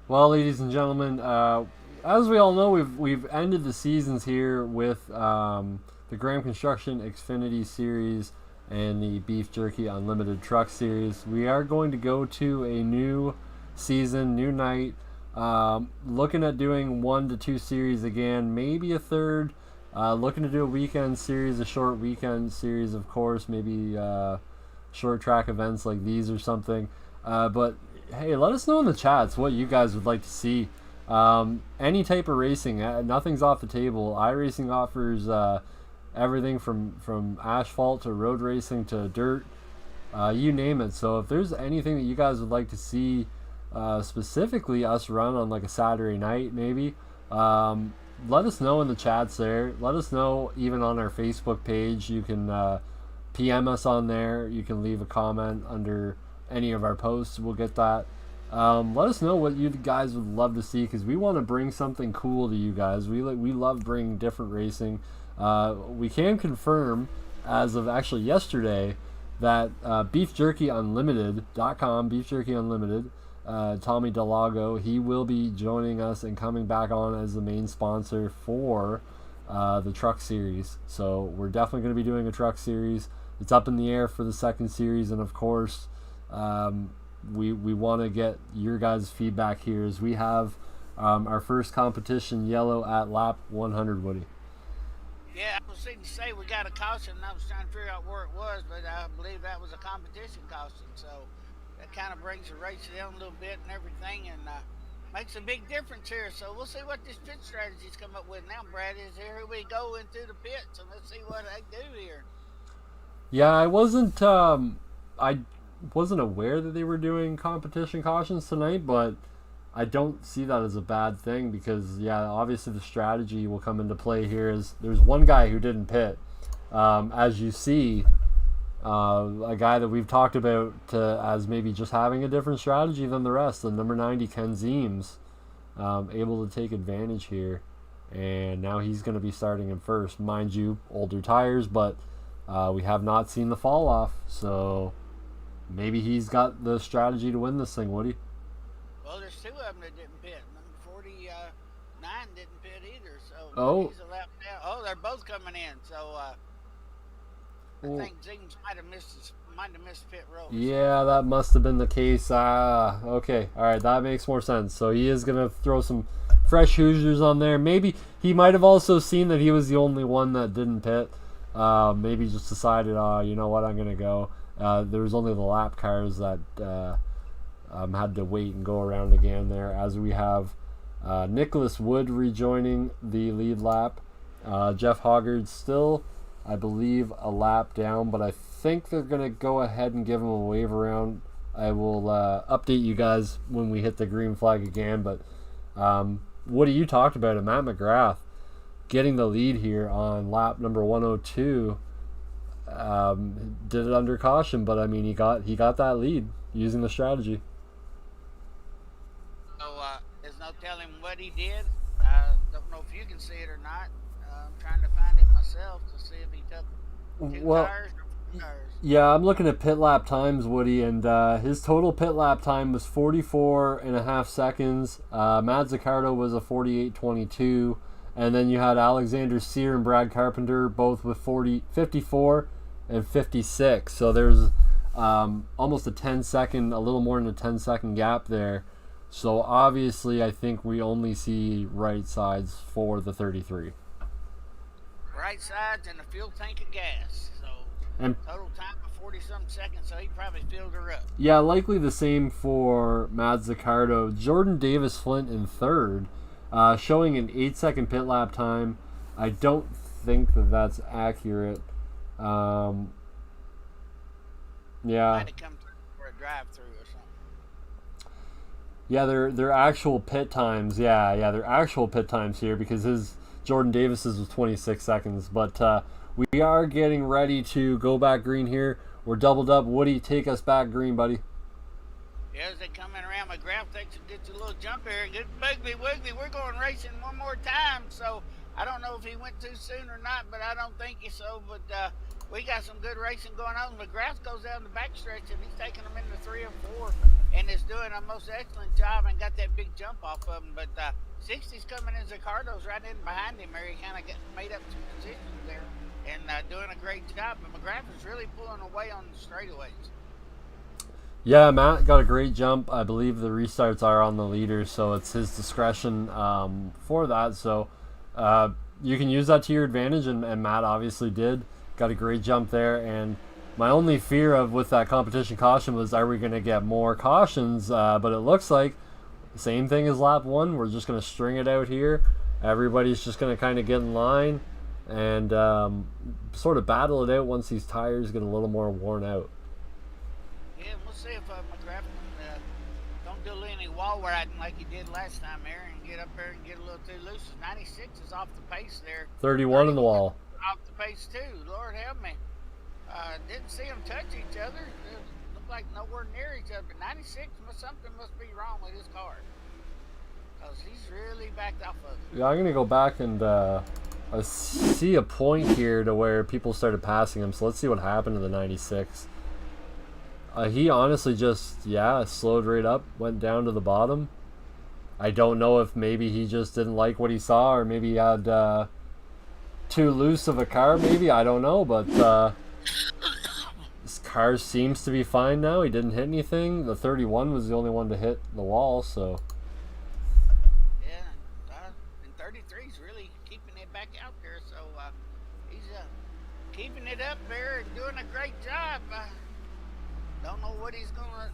Well, ladies and gentlemen, as we all know, we've ended the seasons here with the Graham Construction Xfinity Series and the Beef Jerky Unlimited Truck Series. We are going to go to a new season, new night, looking at doing 1 to 2 series again, maybe a third. Looking to do a weekend series, a short weekend series, of course, maybe short track events like these or something. But hey, let us know in the chats what you guys would like to see. Any type of racing, nothing's off the table. iRacing offers everything from asphalt to road racing to dirt, you name it. So if there's anything that you guys would like to see, specifically us run on like a Saturday night, maybe. Let us know in the chats there. Let us know even on our Facebook page. You can PM us on there. You can leave a comment under any of our posts. We'll get that. Let us know what you guys would love to see, because we want to bring something cool to you guys. We love bringing different racing. We can confirm, as of actually yesterday, that BeefJerkyUnlimited.com, Beef Jerky Unlimited, Tommy Delago, he will be joining us and coming back on as the main sponsor for the truck series. So we're definitely going to be doing a truck series. It's up in the air for the second series, and of course, we want to get your guys' feedback here as we have our first competition yellow at lap 100, Woody. Yeah, I was going to say we got a caution, and I was trying to figure out where it was, but I believe that was a competition caution. So that kind of brings the race down a little bit and everything, and makes a big difference here. So we'll see what this pit strategy's come up with now, Brad. Is here we go into the pits, and let's see what they do here. Yeah, I wasn't aware that they were doing competition cautions tonight, but I don't see that as a bad thing because, yeah, obviously the strategy will come into play here. Is there's one guy who didn't pit, as you see, a guy that we've talked about as maybe just having a different strategy than the rest. The number 90 Ken Zeems, able to take advantage here, and now he's going to be starting in first. Mind you, older tires, but we have not seen the fall off, so maybe he's got the strategy to win this thing, Woody. Well, there's two of them that didn't pit. Number 49 didn't pit either, so he's a lap down. Oh, they're both coming in, so I think Zeems might have missed pit row. Yeah, that must have been the case. Okay, all right, that makes more sense. So he is gonna throw some fresh Hoosiers on there. Maybe he might have also seen that he was the only one that didn't pit. Maybe just decided, you know what, I'm gonna go. There was only the lap cars that had to wait and go around again there, as we have Nicholas Wood rejoining the lead lap. Jeff Hoggard still, I believe, a lap down, but I think they're going to go ahead and give him a wave around. I will update you guys when we hit the green flag again, but Woody, you talked about it. Matt McGrath getting the lead here on lap number 102. Did it under caution, but I mean, he got that lead using the strategy. So there's no telling what he did. I don't know if you can see it or not. I'm trying to find it myself to see if he took two tires or 4 tires. Yeah, I'm looking at pit lap times, Woody, and his total pit lap time was 44.5 seconds. Matt Zaccardo was a 48.22, and then you had Alexander Sear and Brad Carpenter both with 54 and 56. So there's almost a little more than a 10-second gap there. So obviously, I think we only see right sides for the 33. Right sides and a fuel tank of gas. So and total time of 40-something seconds, so he probably filled her up. Yeah, likely the same for Matt Zaccardo. Jordan Davis Flint in third, showing an 8-second pit lap time. I don't think that that's accurate. Yeah. Might have come through for a drive-through or something. Yeah, their actual pit times. Yeah, their actual pit times here, because his Jordan Davis's was 26 seconds. But we are getting ready to go back green here. We're doubled up. Woody, take us back green, buddy. Yeah, as they come in around, McGrath gets a little jump here. Good Wiggly. We're going racing one more time. So I don't know if he went too soon or not, but I don't think so. But we got some good racing going on. McGrath goes down the backstretch, and he's taking them into 3 and 4 and is doing a most excellent job and got that big jump off of him. But 60's coming in. Zaccardo's right in behind him there. He kind of made up some positions there and doing a great job. But McGrath is really pulling away on the straightaways. Yeah, Matt got a great jump. I believe the restarts are on the leader, so it's his discretion for that. So you can use that to your advantage, and Matt obviously did. Got a great jump there, and my only fear with that competition caution was, are we going to get more cautions? But it looks like the same thing as lap 1. We're just going to string it out here. Everybody's just going to kind of get in line and sort of battle it out once these tires get a little more worn out. Yeah, we'll see if McGrath don't do any wall riding like he did last time there and get up there and get a little too loose. 96 is off the pace there. 31 in the wall. Off the pace too. Lord help me. Didn't see them touch each other. It looked like nowhere near each other. But 96, something must be wrong with his car, because he's really backed off of it. Yeah, I'm gonna go back and I see a point here to where people started passing him. So let's see what happened to the 96. He honestly just slowed right up, went down to the bottom. I don't know if maybe he just didn't like what he saw, or maybe he had too loose of a car, maybe, I don't know, but this car seems to be fine now. He didn't hit anything. The 31 was the only one to hit the wall, so. Yeah, and 33's really keeping it back out there, so he's keeping it up there and doing a great job. Don't know what he's gonna,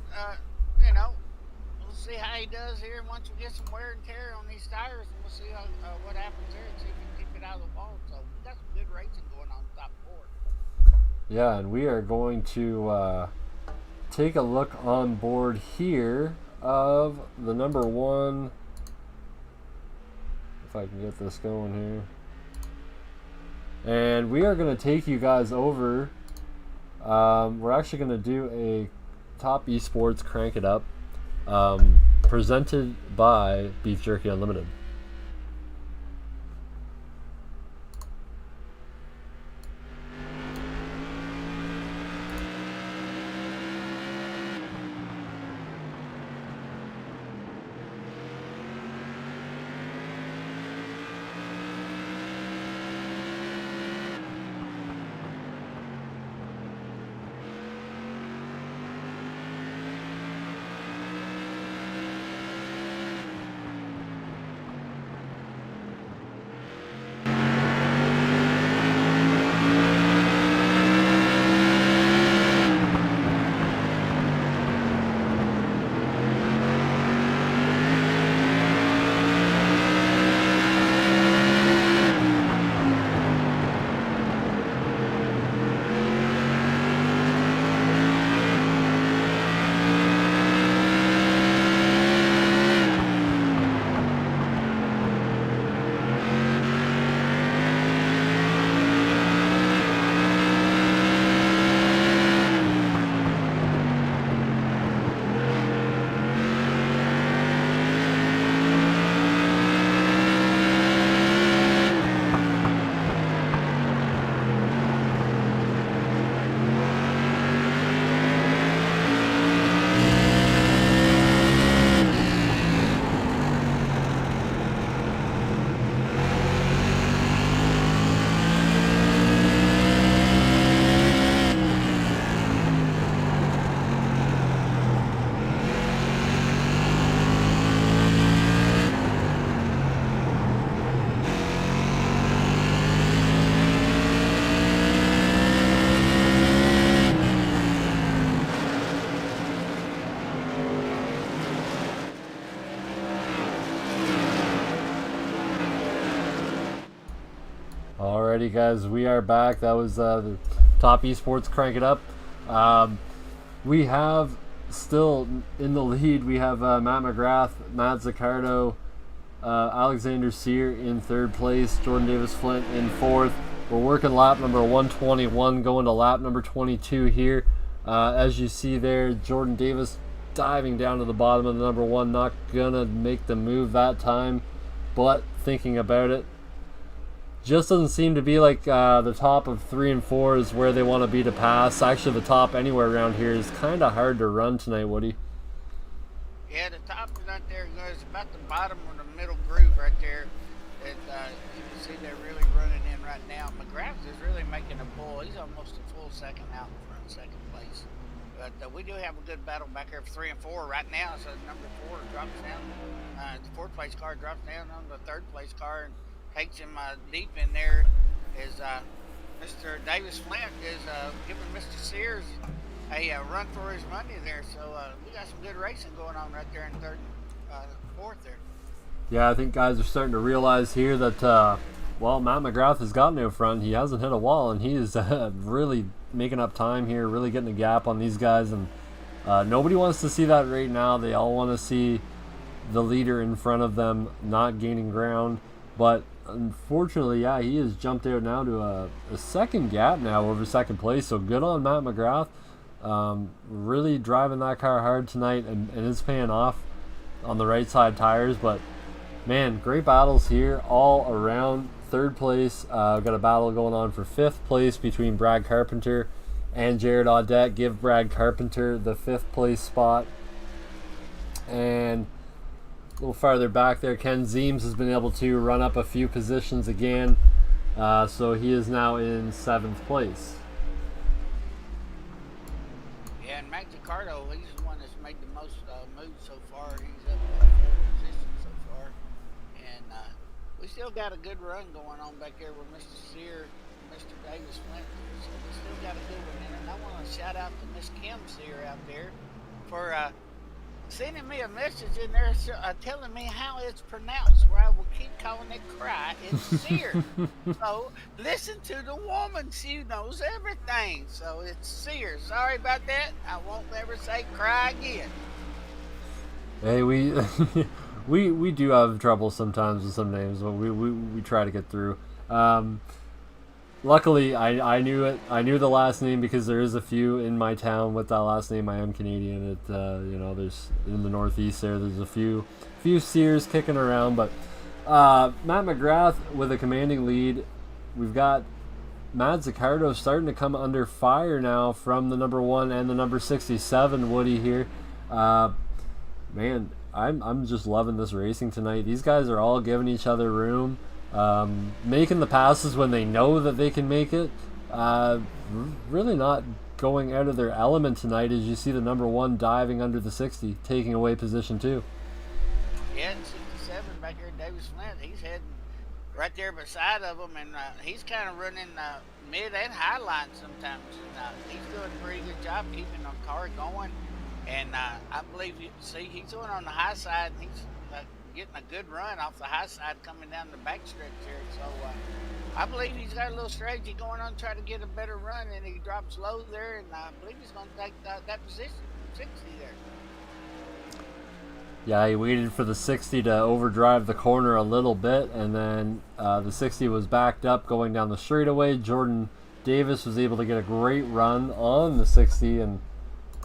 we'll see how he does here once we get some wear and tear on these tires, and we'll see what happens there and see if we can keep it out of the wall. So we got some good racing going on top 4. Yeah, and we are going to take a look on board here of the number 1. If I can get this going here. And we are going to take you guys over. We're actually going to do a Topp eSports Crank It Up, presented by Beef Jerky Unlimited. Alrighty, guys, we are back. That was the Topp eSports Crank It Up. We have still in the lead. We have Matt McGrath, Matt Zaccardo, Alexander Sear in 3rd place, Jordan Davis Flint in 4th. We're working lap number 121, going to lap number 22 here. As you see there, Jordan Davis diving down to the bottom of the number 1, not gonna make the move that time, but thinking about it, just doesn't seem to be like the top of 3 and 4 is where they want to be to pass. Actually, the top anywhere around here is kind of hard to run tonight, Woody. Yeah, the top is not there. It's about the bottom of the middle groove right there. That you can see they're really running in right now. McGrath is really making a pull. He's almost a full second out in 2nd place. But we do have a good battle back here for 3 and 4 right now. So number 4 drops down. The 4th place car drops down on the 3rd place car and takes him deep in there. Is Mr. Davis Flint is giving Mr. Sears a run for his money there. So we got some good racing going on right there in 3rd, 4th there. Yeah, I think guys are starting to realize here that, well, Matt McGrath has gotten to front. He hasn't hit a wall, and he is really making up time here, really getting a gap on these guys. And nobody wants to see that right now. They all want to see the leader in front of them not gaining ground. But unfortunately, yeah, he has jumped out now to a 2nd gap now over 2nd place. So good on Matt McGrath. Really driving that car hard tonight, and it's paying off on the right side tires. But man, great battles here all around. 3rd place, we've got a battle going on for 5th place between Brad Carpenter and Jared Audette. Give Brad Carpenter the 5th place spot. And a little farther back there, Ken Zeems has been able to run up a few positions again. So he is now in 7th place. Yeah, and Matt Ricardo, he's the one that's made the most moves so far. He's up in 4th position so far. And we still got a good run going on back there with Mr. Sear and Mr. Davis Flint. So we still got a good one in it. And I want to shout out to Miss Kim Sear out there for sending me a message in there telling me how it's pronounced, where I will keep calling it cry. It's Sear. So listen to the woman. She knows everything. So it's Sear. Sorry about that. I won't ever say cry again. Hey, we we do have trouble sometimes with some names, but we try to get through. Luckily, I knew it. I knew the last name because there is a few in my town with that last name. I am Canadian. There's in the Northeast there's a few Sears kicking around. But Matt McGrath with a commanding lead. We've got Matt Zaccardo starting to come under fire now from the number 1 and the number 67 Woody here. Man, I'm just loving this racing tonight. These guys are all giving each other room. Making the passes when they know that they can make it. Really not going out of their element tonight as you see the number 1 diving under the 60, taking away position 2. Yeah, and 67 back here, Davis Flint, he's heading right there beside of him, and he's kind of running mid and high line sometimes. And, he's doing a pretty good job keeping the car going. And I believe he's doing on the high side, and he's getting a good run off the high side coming down the backstretch here. So I believe he's got a little strategy going on to try to get a better run, and he drops low there, and I believe he's going to take that position, 60 there. Yeah, he waited for the 60 to overdrive the corner a little bit, and then the 60 was backed up going down the straightaway. Jordan Davis was able to get a great run on the 60, and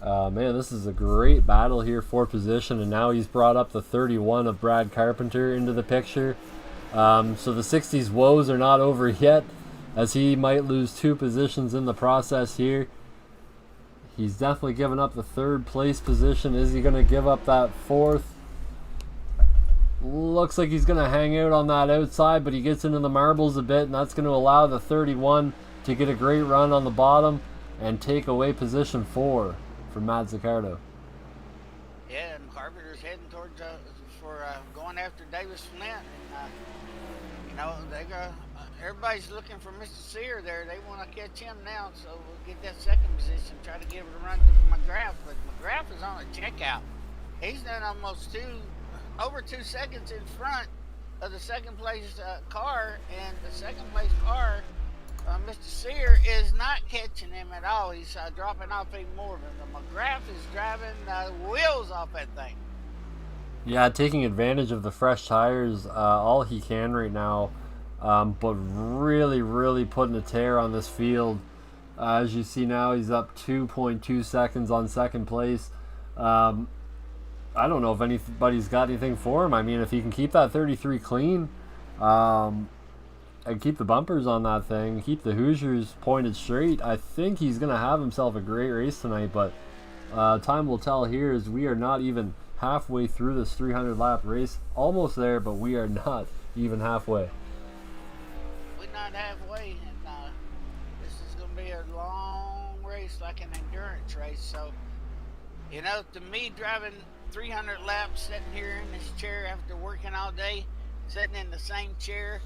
man, this is a great battle here for position, and now he's brought up the 31 of Brad Carpenter into the picture. So the 60's woes are not over yet, as he might lose 2 positions in the process here. He's definitely given up the 3rd place position. Is he going to give up that 4th? Looks like he's going to hang out on that outside, but he gets into the marbles a bit, and that's going to allow the 31 to get a great run on the bottom and take away position 4. For Matt Zaccardo. Yeah, and Carpenter's heading towards going after Davis Flint. And, everybody's looking for Mr. Sear there. They want to catch him now, so we'll get that 2nd position, try to give it a run to McGrath. But McGrath is on a checkout. He's done almost over 2 seconds in front of the 2nd place car, and the 2nd place car, Mr. Sear is not catching him at all. He's dropping off even more. But McGrath is driving wheels off that thing. Yeah, taking advantage of the fresh tires all he can right now, but really, really putting a tear on this field. As you see now, he's up 2.2 seconds on 2nd place. I don't know if anybody's got anything for him. I mean, if he can keep that 33 clean, and keep the bumpers on that thing, keep the Hoosiers pointed straight, I think he's going to have himself a great race tonight. But time will tell here, as we are not even halfway through this 300 lap race. Almost there, but we are not even halfway. We're not halfway, and this is going to be a long race, like an endurance race. So, to me, driving 300 laps, sitting here in this chair after working all day, sitting in the same chair,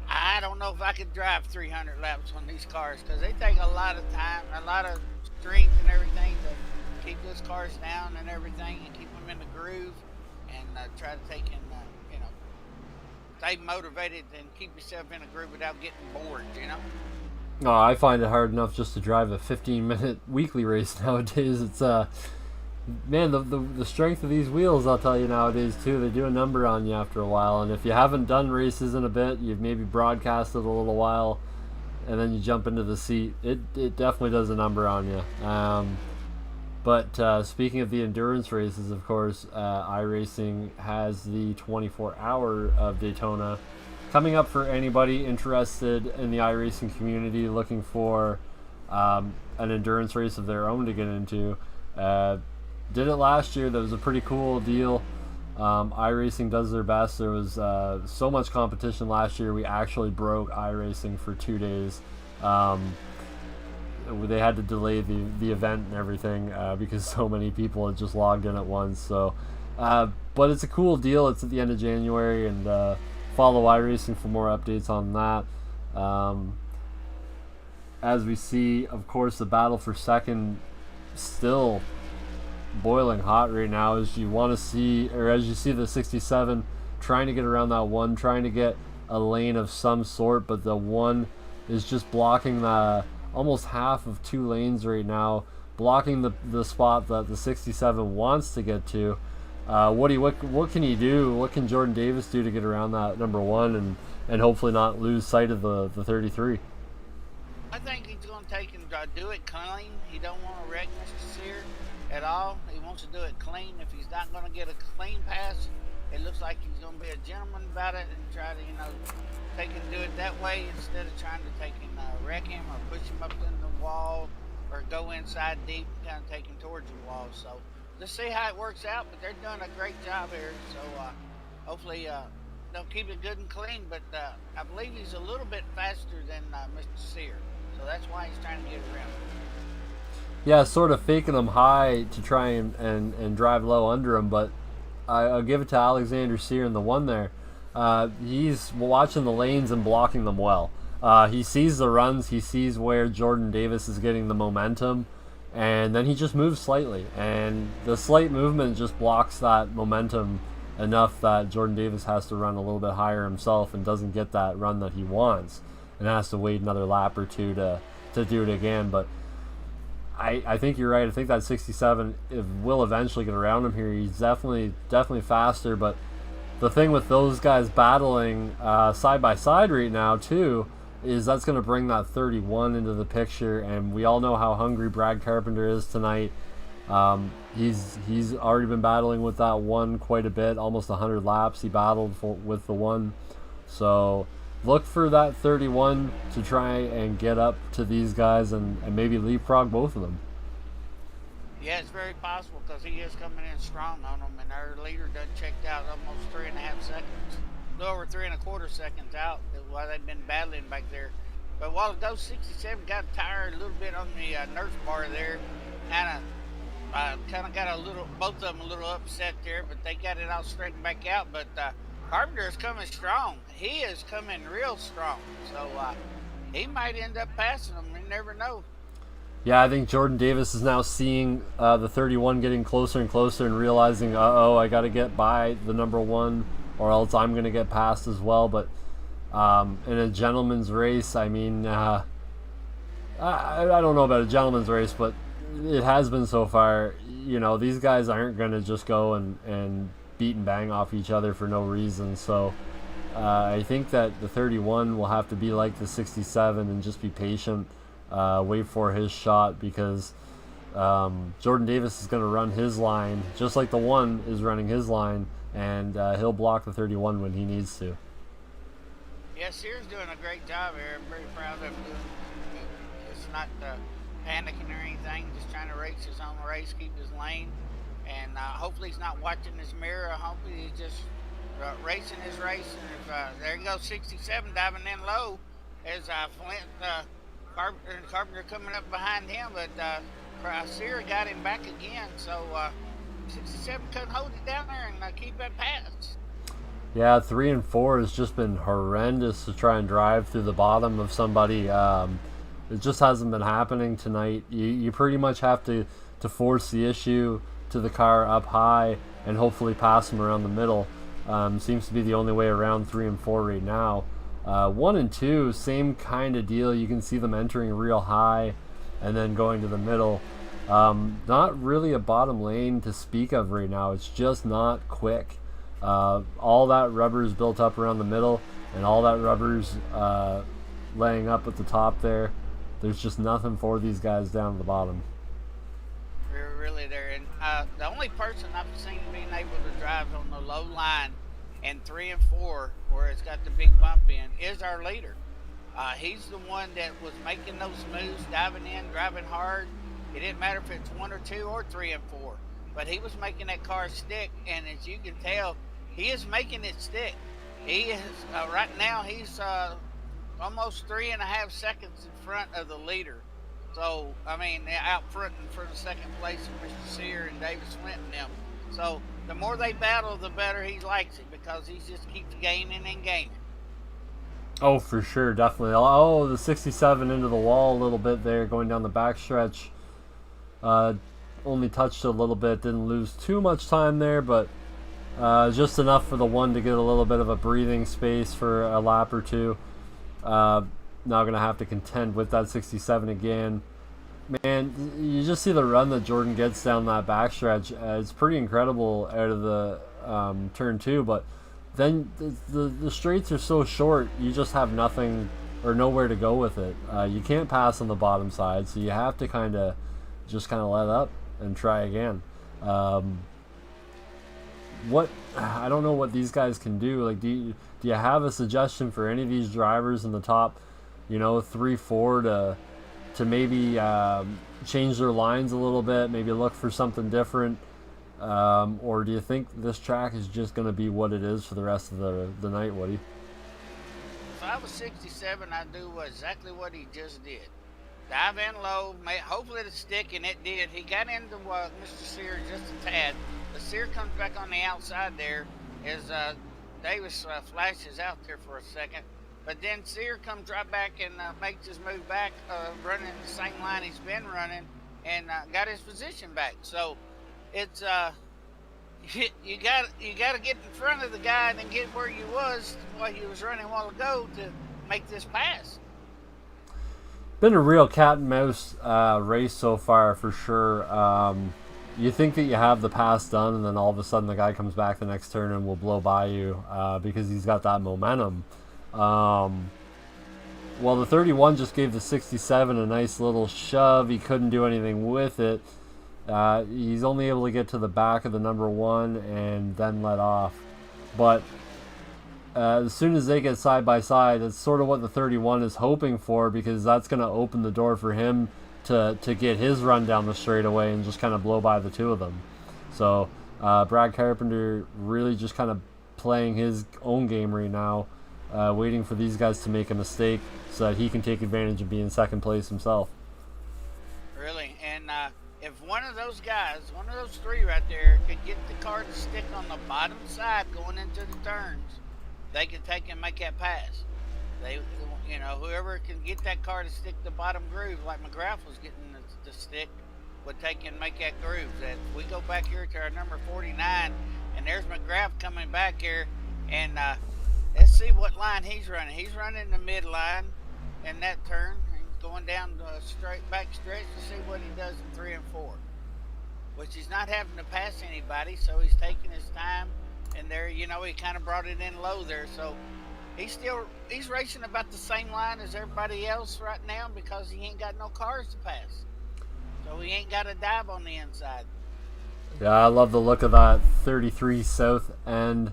I don't know if I could drive 300 laps on these cars, because they take a lot of time, a lot of strength and everything to keep those cars down and everything, and keep them in the groove, and try to take in, stay motivated and keep yourself in a groove without getting bored, No, I find it hard enough just to drive a 15-minute weekly race nowadays. It's man, the strength of these wheels, I'll tell you nowadays too, they do a number on you after a while. And if you haven't done races in a bit, you've maybe broadcasted a little while, and then you jump into the seat, it definitely does a number on you. But speaking of the endurance races, of course, iRacing has the 24-hour of Daytona coming up for anybody interested in the iRacing community looking for an endurance race of their own to get into. Did it last year. That was a pretty cool deal. iRacing does their best. There was so much competition last year. We actually broke iRacing for 2 days. They had to delay the event and everything because so many people had just logged in at once. So, but it's a cool deal. It's at the end of January, and follow iRacing for more updates on that. As we see, of course, the battle for second still boiling hot right now. As you want to see, or as you see the 67 trying to get around that one, trying to get a lane of some sort, but the one is just blocking the almost half of 2 lanes right now, blocking the spot that the 67 wants to get to. What can he do? What can Jordan Davis do to get around that number one and hopefully not lose sight of the 33? I think he's going to take and do it clean. He don't want to wreck Mr. Sear at all. He wants to do it clean. If he's not going to get a clean pass, it looks like he's going to be a gentleman about it and try to, take and do it that way instead of trying to take and wreck him or push him up in the wall or go inside deep and kind of take him towards the wall. So let's see how it works out, but they're doing a great job here. So hopefully they'll keep it good and clean, but I believe he's a little bit faster than Mr. Sear. So that's why he's trying to get around. Yeah, sort of faking them high to try and drive low under him, but I'll give it to Alexander Sear in the one there. He's watching the lanes and blocking them well. He sees the runs, he sees where Jordan Davis is getting the momentum, and then he just moves slightly. And the slight movement just blocks that momentum enough that Jordan Davis has to run a little bit higher himself and doesn't get that run that he wants and has to wait another lap or two to do it again. But I think you're right. I think that 67 will eventually get around him here. He's definitely faster, but the thing with those guys battling side by side right now too is that's going to bring that 31 into the picture, and we all know how hungry Brad Carpenter is tonight. He's already been battling with that one quite a bit, almost 100 laps he battled with the one. So look for that 31 to try and get up to these guys and maybe leapfrog both of them. Yeah, it's very possible because he is coming in strong on them, and our leader done checked out almost 3.5 seconds, a little over 3.25 seconds out while they've been battling back there. But while those 67 got tired a little bit on the Nerf bar there, kind of got both of them a little upset there, but they got it all straightened back out. But Carpenter is coming strong. He is coming real strong. So he might end up passing them. You never know. Yeah, I think Jordan Davis is now seeing the 31 getting closer and closer and realizing, I got to get by the number one or else I'm going to get passed as well. But in a gentleman's race, I mean, I don't know about a gentleman's race, but it has been so far. These guys aren't going to just go and beat and bang off each other for no reason. So I think that the 31 will have to be like the 67 and just be patient, wait for his shot, because Jordan Davis is going to run his line just like the one is running his line, and he'll block the 31 when he needs to. Yeah, Sear's doing a great job here. I'm very proud of him. It's not panicking or anything, just trying to race his own race, keep his lane, and hopefully he's not watching his mirror. Hopefully he's just racing his race. And if, there you go, 67 diving in low as Flint Carpenter coming up behind him, but Sear got him back again, so 67 couldn't hold it down there and keep that pass. Yeah, 3 and 4 has just been horrendous to try and drive through the bottom of somebody. It just hasn't been happening tonight. You pretty much have to force the issue to the car up high and hopefully pass them around the middle. Seems to be the only way around 3 and 4 right now. 1 and 2, same kind of deal. You can see them entering real high and then going to the middle. Not really a bottom lane to speak of right now. It's just not quick. All that rubber is built up around the middle, and all that rubber's laying up at the top there. There's just nothing for these guys down at the bottom. We're really there. And the only person I've seen being able to drive on the low line in 3 and 4, where it's got the big bump in, is our leader. He's the one that was making those moves, diving in, driving hard. It didn't matter if it's 1 or 2 or 3 and 4. but he was making that car stick, and as you can tell, he is making it stick. He is right now. He's almost 3.5 seconds in front of the leader. So I mean, out front for the second place of Mr. Sear and Davis Flint and them. So the more they battle, the better he likes it, because he just keeps gaining and gaining. Oh, for sure, definitely. Oh, the 67 into the wall a little bit there, going down the backstretch. Only touched a little bit, didn't lose too much time there, but just enough for the one to get a little bit of a breathing space for a lap or two. Now going to have to contend with that 67 again. Man, you just see the run that Jordan gets down that backstretch. It's pretty incredible out of the turn 2, but then the straights are so short, you just have nothing or nowhere to go with it. You can't pass on the bottom side, so you have to kind of let up and try again. What I don't know what these guys can do. Like, do you have a suggestion for any of these drivers in the top, 3-4 to maybe change their lines a little bit, maybe look for something different? Or do you think this track is just going to be what it is for the rest of the night, Woody? If I was 67, I'd do exactly what he just did. Dive in low, hopefully it'll stick, and it did. He got into Mr. Sear just a tad. The Sear comes back on the outside there as Davis flashes out there for a second. But then Sear comes right back and makes his move back, running the same line he's been running, and got his position back. So it's you got to get in front of the guy and then get where you was while he was running a while ago to make this pass. Been a real cat and mouse race so far, for sure. You think that you have the pass done, and then all of a sudden the guy comes back the next turn and will blow by you because he's got that momentum. Well, the 31 just gave the 67 a nice little shove. He couldn't do anything with it. He's only able to get to the back of the number 1 and then let off. But as soon as they get side by side, that's sort of what the 31 is hoping for, because that's going to open the door for him to get his run down the straightaway and just kind of blow by the two of them. So Brad Carpenter really just kind of playing his own game right now, waiting for these guys to make a mistake so that he can take advantage of being second place himself. Really, and if one of those guys, one of those three right there, could get the car to stick on the bottom side going into the turns, they can take and make that pass. They, whoever can get that car to stick the bottom groove, like McGrath was getting the stick, would take and make that groove. That we go back here to our number 49, and there's McGrath coming back here, and let's see what line he's running. He's running the midline in that turn. He's going down the straight back stretch to see what he does in 3 and 4, which he's not having to pass anybody, so he's taking his time. And there, he kind of brought it in low there, so he's racing about the same line as everybody else right now because he ain't got no cars to pass. So he ain't got a dive on the inside. Yeah, I love the look of that 33 South End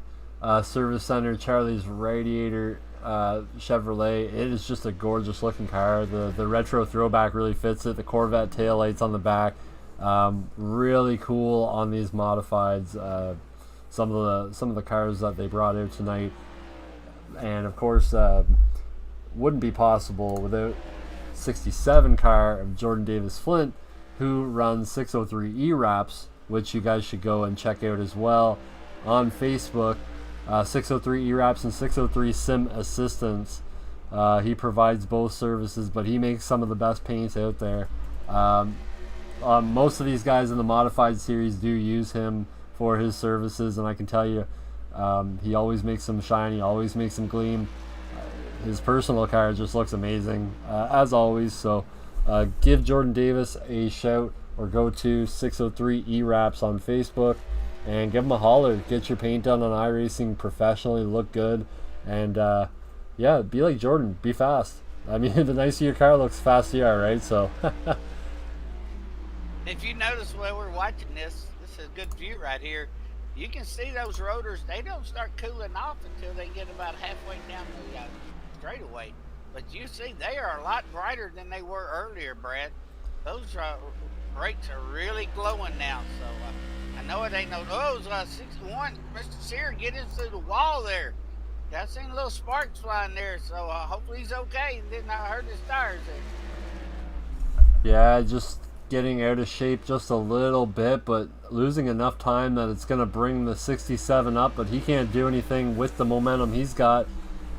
Service Center Charlie's Radiator Chevrolet. It is just a gorgeous looking car. The retro throwback really fits it. The Corvette taillights on the back, really cool on these modifieds. Some of the cars that they brought out tonight, and of course wouldn't be possible without 67 car of Jordan Davis Flint, who runs 603 eWraps, which you guys should go and check out as well on Facebook. 603 eWraps and 603 Sim Assistance. He provides both services, but he makes some of the best paints out there. Most of these guys in the modified series do use him for his services, and I can tell you, he always makes them shine, he always makes them gleam. His personal car just looks amazing, as always. So give Jordan Davis a shout, or go to 603 eWraps on Facebook and give him a holler. Get your paint done on iRacing professionally, look good, and be like Jordan, be fast. I mean, the nicer your car looks, fast you are, right? So if you notice while we're watching this is a good view right here. You can see those rotors, they don't start cooling off until they get about halfway down the straightaway. But you see, they are a lot brighter than they were earlier, Brad. Those brakes are really glowing now. So I know it ain't no. Oh, it was 61. Mr. Sear get in through the wall there. I seen little sparks flying there, so hopefully he's okay and didn't hurt his tires there. Yeah, just getting out of shape just a little bit, but losing enough time that it's going to bring the 67 up, but he can't do anything with the momentum he's got.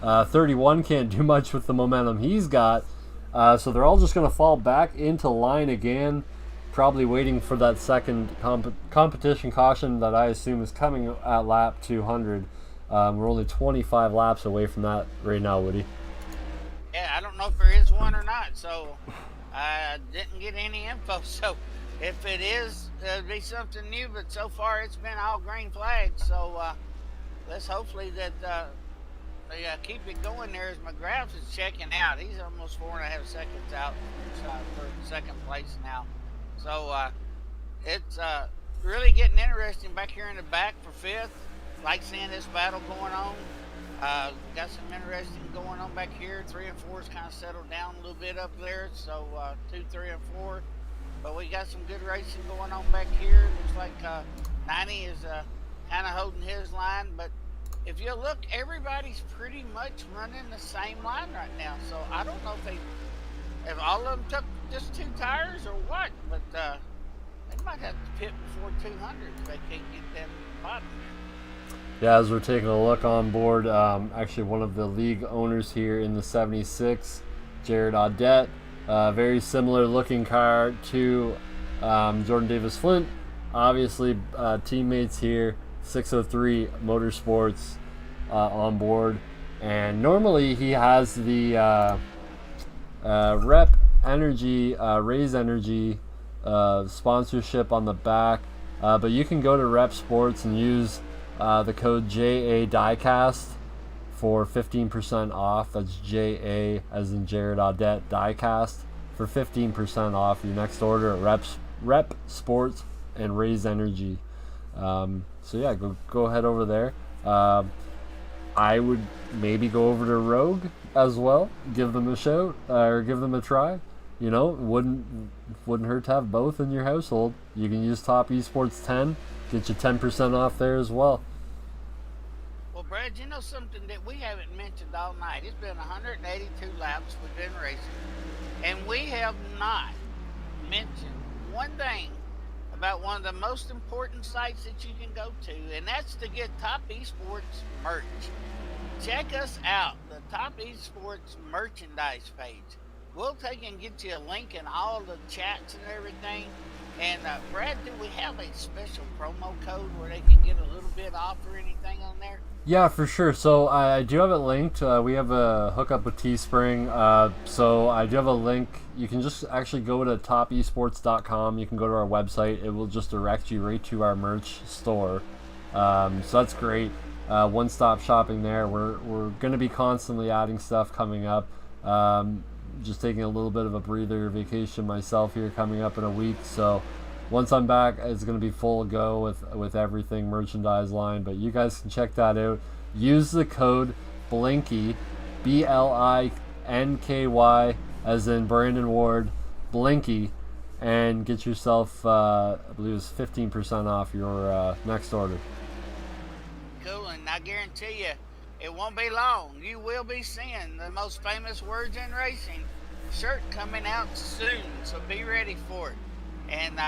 31 can't do much with the momentum he's got. So they're all just going to fall back into line again, probably waiting for that second competition caution that I assume is coming at lap 200. We're only 25 laps away from that right now, Woody. Yeah, I don't know if there is one or not, so I didn't get any info. So if it is, it'll be something new, but so far it's been all green flags. So let's hopefully that they keep it going there as McGrath is checking out. He's almost 4.5 seconds out for second place now. So it's really getting interesting back here in the back for fifth. Like seeing this battle going on. Got some interesting going on back here. 3 and 4's kind of settled down a little bit up there. So 2, 3, and 4. But we got some good racing going on back here. Looks like 90 is kind of holding his line. But if you look, everybody's pretty much running the same line right now. So I don't know if all of them took just 2 tires or what. But they might have to pit before 200 if they can't get them bottom. Yeah, as we're taking a look on board, actually one of the league owners here in the 76, Jared Audette, very similar looking car to Jordan Davis Flint. Obviously, teammates here, 603 Motorsports on board. And normally he has the Rep Energy, Raise Energy sponsorship on the back. But you can go to Rep Sports and use the code JA Diecast for 15% off. That's JA as in Jared Audette Diecast for 15% off your next order at Rep Sports and Raise Energy. So yeah, go head over there. I would maybe go over to Rogue as well, give them a shout or give them a try. You know, wouldn't hurt to have both in your household. You can use Topp eSports 10, get you 10% off there as well. Well, Brad, you know something that we haven't mentioned all night? It's been 182 laps we've been racing, and we have not mentioned one thing about one of the most important sites that you can go to, and that's to get Topp eSports merch. Check us out, the Topp eSports merchandise page. We'll take and get you a link in all the chats and everything. And Brad, do we have a special promo code where they can get a little bit off or anything on there? Yeah, for sure. So I do have it linked. We have a hookup with Teespring. So I do have a link. You can just actually go to toppesports.com. You can go to our website. It will just direct you right to our merch store. So that's great. One-stop shopping there. We're going to be constantly adding stuff coming up. Just taking a little bit of a breather vacation myself here coming up in a week. So once I'm back, it's going to be full go with everything merchandise line. But you guys can check that out. Use the code BLINKY, BLINKY, as in Brandon Ward, BLINKY, and get yourself, I believe it's 15% off your next order. Cool, and I guarantee you, it won't be long. You will be seeing the most famous words in racing shirt coming out soon, so be ready for it. And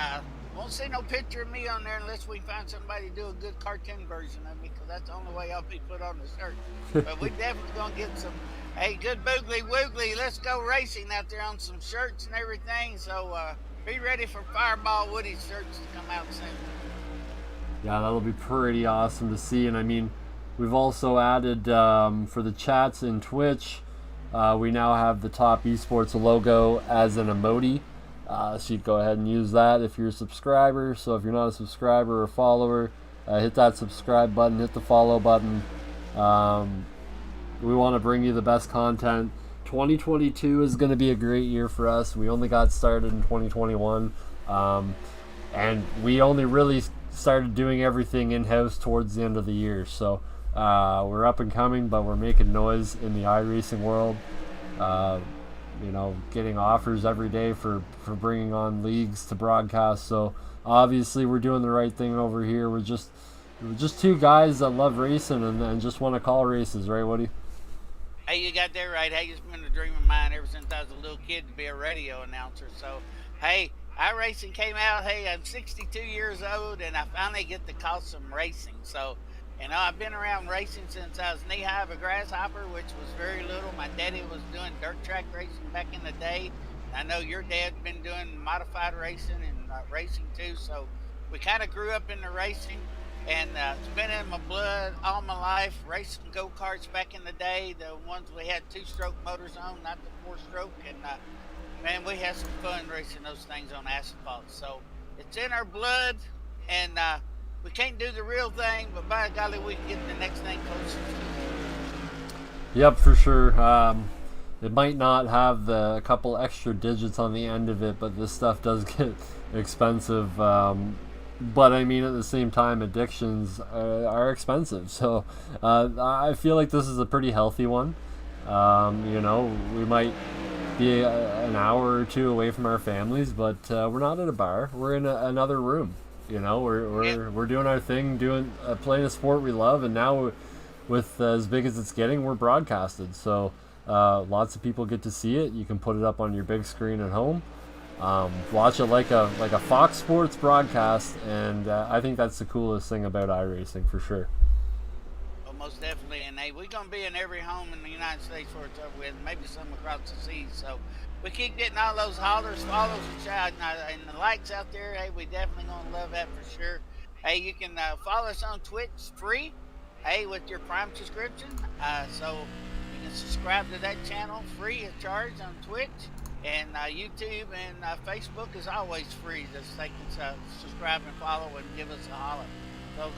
won't see no picture of me on there unless we find somebody to do a good cartoon version of me, because that's the only way I'll be put on the shirt. But we definitely gonna get some, hey, good boogly woogly, let's go racing out there on some shirts and everything. So be ready for Fireball Woody shirts to come out soon. Yeah, that'll be pretty awesome to see. And I mean, we've also added for the chats in Twitch, we now have the Topp eSports logo as an emoji. So you go ahead and use that if you're a subscriber. So if you're not a subscriber or follower, hit that subscribe button, hit the follow button. We want to bring you the best content. 2022 is going to be a great year for us. We only got started in 2021. And we only really started doing everything in-house towards the end of the year. So we're up and coming, but we're making noise in the iRacing world. Getting offers every day for bringing on leagues to broadcast. So obviously we're doing the right thing over here. We're just two guys that love racing and just want to call races, right, Woody? Hey, you got that right. Hey, it's been a dream of mine ever since I was a little kid to be a radio announcer. So, hey, iRacing came out. Hey, I'm 62 years old, and I finally get to call some racing. So, I've been around racing since I was knee-high of a grasshopper, which was very little. My daddy was doing dirt track racing back in the day. I know your dad's been doing modified racing and racing too. So, we kind of grew up in the racing. And it's been in my blood all my life. Racing go-karts back in the day, the ones we had two-stroke motors on, not the four-stroke. And man, we had some fun racing those things on asphalt. So it's in our blood, and we can't do the real thing, but by golly, we can get the next thing closer. Yep, for sure. It might not have the couple extra digits on the end of it, but this stuff does get expensive. But I mean, at the same time, addictions are expensive. So I feel like this is a pretty healthy one. We might be an hour or two away from our families, but we're not at a bar. We're in another room. We're doing our thing, playing a sport we love, and now with as big as it's getting, we're broadcasted. So lots of people get to see it. You can put it up on your big screen at home. Watch it like a Fox Sports broadcast, and I think that's the coolest thing about iRacing for sure. Well, most definitely, and hey, we're gonna be in every home in the United States for it's over with, maybe some across the seas. So we keep getting all those hollers, follows, and the likes out there. Hey, we definitely gonna love that for sure. Hey, you can follow us on Twitch free. Hey, with your Prime subscription, so you can subscribe to that channel free of charge on Twitch. And YouTube and Facebook is always free. Just they can subscribe and follow and give us a holler. So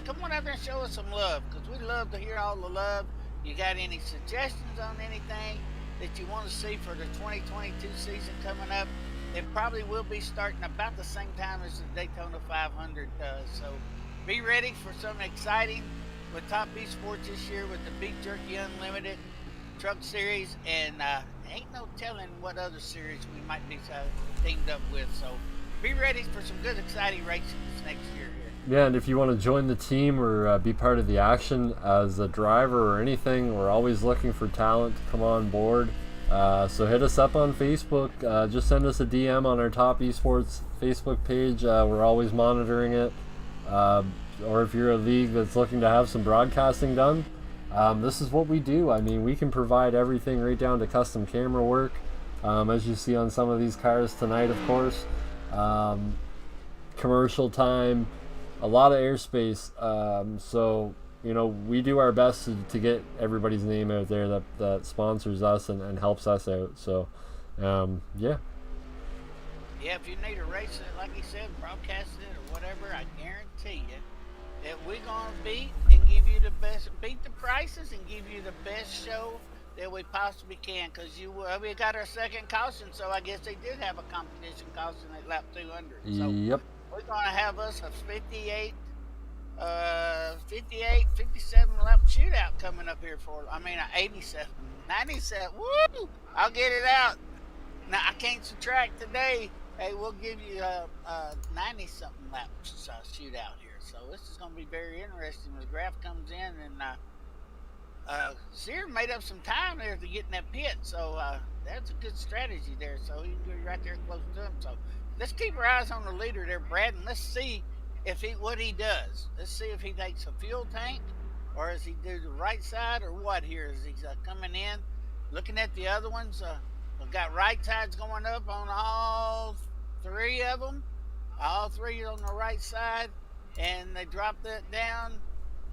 come on out there and show us some love, because we love to hear all the love. You got any suggestions on anything that you want to see for the 2022 season coming up? It probably will be starting about the same time as the Daytona 500 does. So be ready for something exciting with Topp eSports this year with the Beef Jerky Unlimited Truck Series, and ain't no telling what other series we might be teamed up with. So be ready for some good, exciting racing this next year here. Yeah, and if you want to join the team or be part of the action as a driver or anything, we're always looking for talent to come on board. So hit us up on Facebook. Just send us a DM on our Topp eSports Facebook page. We're always monitoring it. Or if you're a league that's looking to have some broadcasting done, this is what we do. I mean, we can provide everything right down to custom camera work, as you see on some of these cars tonight, of course. Commercial time, a lot of airspace. So, we do our best to get everybody's name out there that sponsors us and helps us out. So, yeah. Yeah, if you need a race, like you said, broadcast it or whatever, I guarantee you that we're going to beat and give you the best, beat the prices and give you the best show that we possibly can, because we got our second caution, so I guess they did have a competition caution at lap 200. So yep. We're going to have us a 57 lap shootout coming up here an 87, 97. Woo! I'll get it out. Now, I can't subtract today. Hey, we'll give you a 90-something lap shootout here. So this is going to be very interesting when the graph comes in, and Sear made up some time there to get in that pit. So that's a good strategy there. So he can go right there close to him. So let's keep our eyes on the leader there, Brad, and let's see what he does. Let's see if he takes a fuel tank, or does he do the right side, or what here as he's coming in. Looking at the other ones, we've got right sides going up on all three of them. All three on the right side, and they drop that down.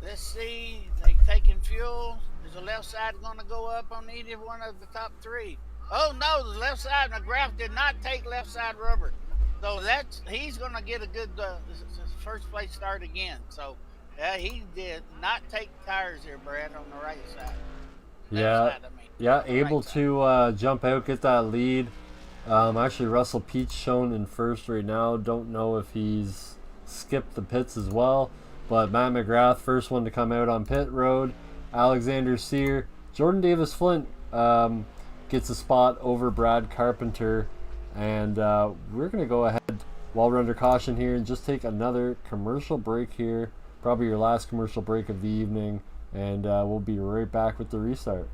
Let's see, they taking fuel. Is the left side going to go up on either one of the top three? Oh no, the left side, the graph did not take left side rubber. So he's going to get a good first place start again. So he did not take tires there, Brad, on the right side. Able to jump out, get that lead. Actually, Russell Peach shown in first right now. Don't know if he's skipped the pits as well. But Matt McGrath, first one to come out on pit road. Alexander Sear. Jordan Davis Flint gets a spot over Brad Carpenter. And we're going to go ahead while we're under caution here and just take another commercial break here, probably your last commercial break of the evening, and we'll be right back with the restart.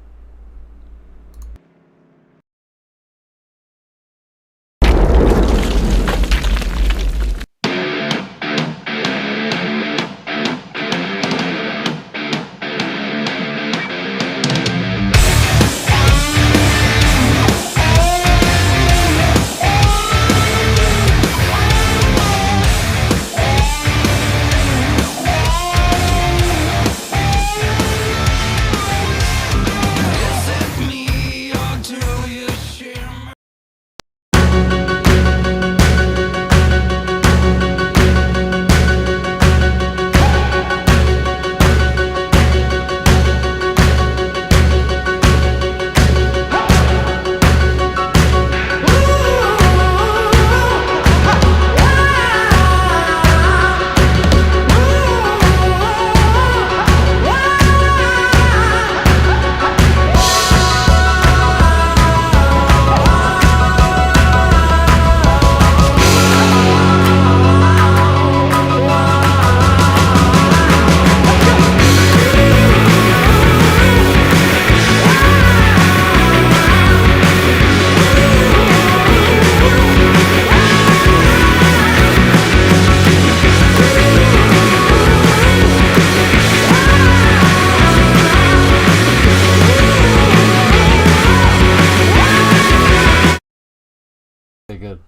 Good.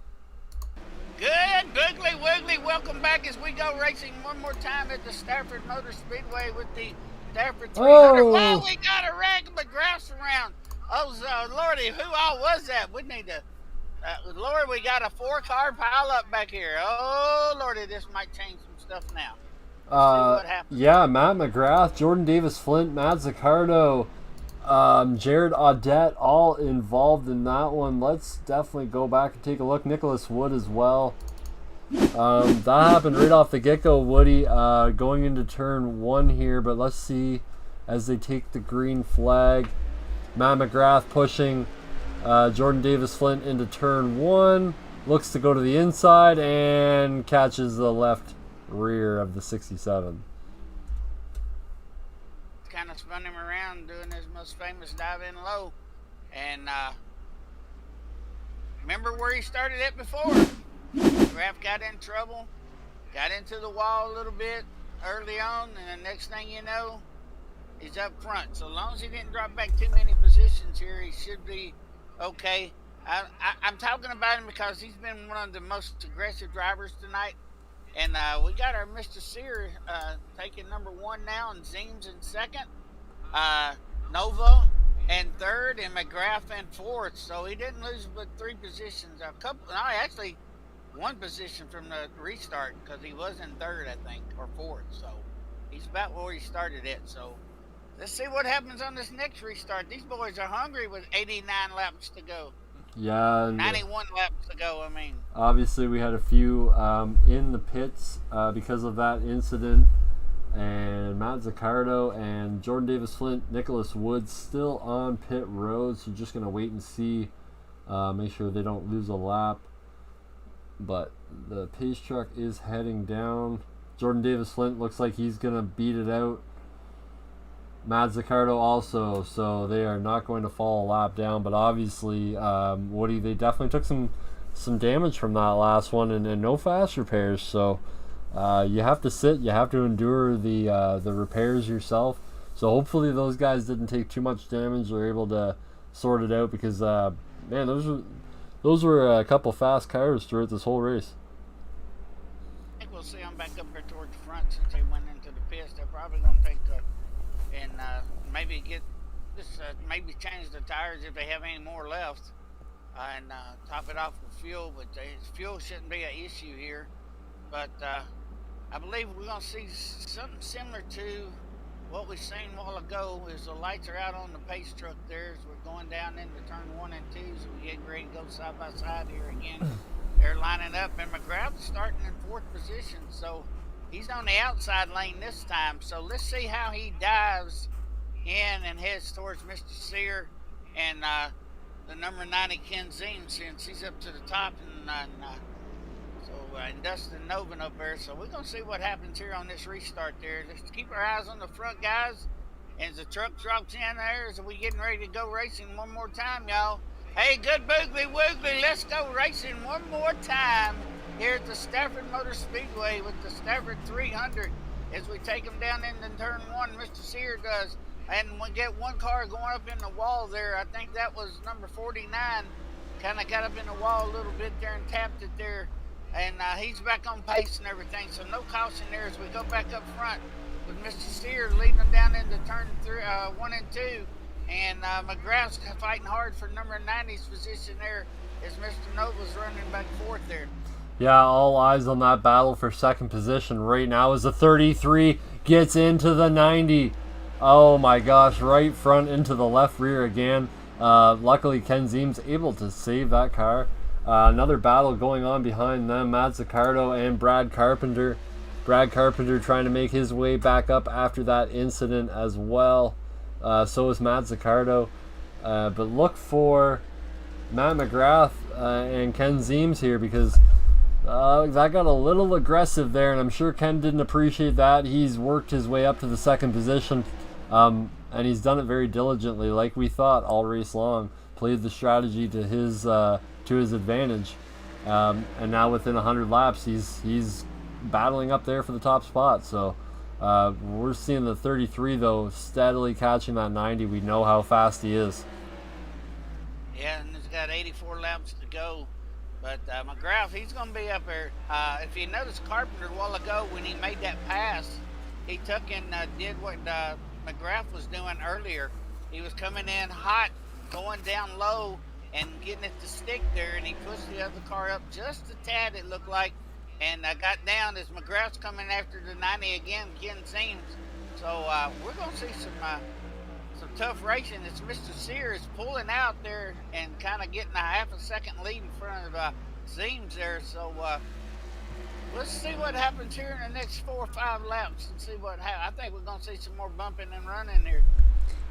Good, Boogly Woogly. Welcome back as we go racing one more time at the Stafford Motor Speedway with the Stafford 300. Oh! Wow, we got a rag of McGraths around. Oh, Lordy, who all was that? We need to, Lord, we got a 4-car pile up back here. Oh, Lordy, this might change some stuff now. Let's see what happens. Yeah, Matt McGrath, Jordan Davis Flint, Matt Zaccardo, Jared Audette, all involved in that one. Let's definitely go back and take a look. Nicholas Wood as well. That happened right off the get-go, Woody, going into turn 1 here, but let's see as they take the green flag. Matt McGrath pushing Jordan Davis Flint into turn 1, looks to go to the inside and catches the left rear of the 67. Kind of spun him around doing his most famous dive in low, and remember where he started at before. Graf got in trouble, got into the wall a little bit early on, and the next thing you know, he's up front. So long as he didn't drop back too many positions here, he should be okay. I'm talking about him because he's been one of the most aggressive drivers tonight. And we got our Mr. Sear taking number 1 now, and Zeems in second, Nova in third, and McGrath in fourth. So he didn't lose but 3 positions. Actually 1 position from the restart, because he was in third, I think, or fourth. So he's about where he started at. So let's see what happens on this next restart. These boys are hungry with 89 laps to go. Yeah. 91 laps to go, I mean. Obviously, we had a few in the pits because of that incident. And Matt Zaccardo and Jordan Davis Flint, Nicholas Woods still on pit road. So just going to wait and see. Make sure they don't lose a lap. But the pace truck is heading down. Jordan Davis Flint looks like he's going to beat it out. Matt Zaccardo also, so they are not going to fall a lap down, but obviously, Woody, they definitely took some damage from that last one, and no fast repairs, so you have to sit, you have to endure the repairs yourself, so hopefully those guys didn't take too much damage, they're able to sort it out, because, man, those were a couple fast cars throughout this whole race. I think we'll see them back up here towards the front since they went into the pits. They're probably going to take and maybe get this, maybe change the tires if they have any more left, and top it off with fuel. But fuel shouldn't be an issue here. But I believe we're going to see something similar to what we seen a while ago. Is the lights are out on the pace truck there as we're going down into turn 1 and 2, so we get ready to go side by side here again. They're lining up, and McGrath's starting in 4th position, so he's on the outside lane this time. So let's see how he dives in and heads towards Mr. Sear and the number 90 Ken Zeems, since he's up to the top. And so and Dustin Novin up there. So we're gonna see what happens here on this restart there. Just keep our eyes on the front, guys. And as the truck drops in there, as we getting ready to go racing one more time, y'all. Hey, good boogly woogly, let's go racing one more time here at the Stafford Motor Speedway with the Stafford 300 as we take them down into turn one. Mr. Sear does. And we get one car going up in the wall there. I think that was number 49. Kind of got up in the wall a little bit there and tapped it there. And he's back on pace and everything. So no caution there as we go back up front with Mr. Sear leading them down into turn 1 and 2. And McGrath's fighting hard for number 90's position there as Mr. Nova's running back fourth there. Yeah, all eyes on that battle for second position right now as the 33 gets into the 90. Oh my gosh, right front into the left rear again. Luckily, Ken Ziem's able to save that car. Another battle going on behind them, Matt Zaccardo and Brad Carpenter. Brad Carpenter trying to make his way back up after that incident as well. So is Matt Zaccardo. But look for Matt McGrath and Ken Ziems here because that got a little aggressive there, and I'm sure Ken didn't appreciate that. He's worked his way up to the second position, and he's done it very diligently, like we thought all race long. Played the strategy to his advantage, and now within 100 laps, he's battling up there for the top spot. So we're seeing the 33 though steadily catching that 90. We know how fast he is. Yeah, and he's got 84 laps to go. But McGrath, he's going to be up there. If you noticed Carpenter a while ago when he made that pass, he took and did what McGrath was doing earlier. He was coming in hot, going down low, and getting it to stick there, and he pushed the other car up just a tad, it looked like, and got down as McGrath's coming after the 90 again, Ken Ziems. So we're going to see some tough racing. It's Mr. Sears pulling out there and kind of getting a half a second lead in front of Ziems there. So let's see what happens here in the next 4 or 5 laps and see what happens. I think we're going to see some more bumping and running here.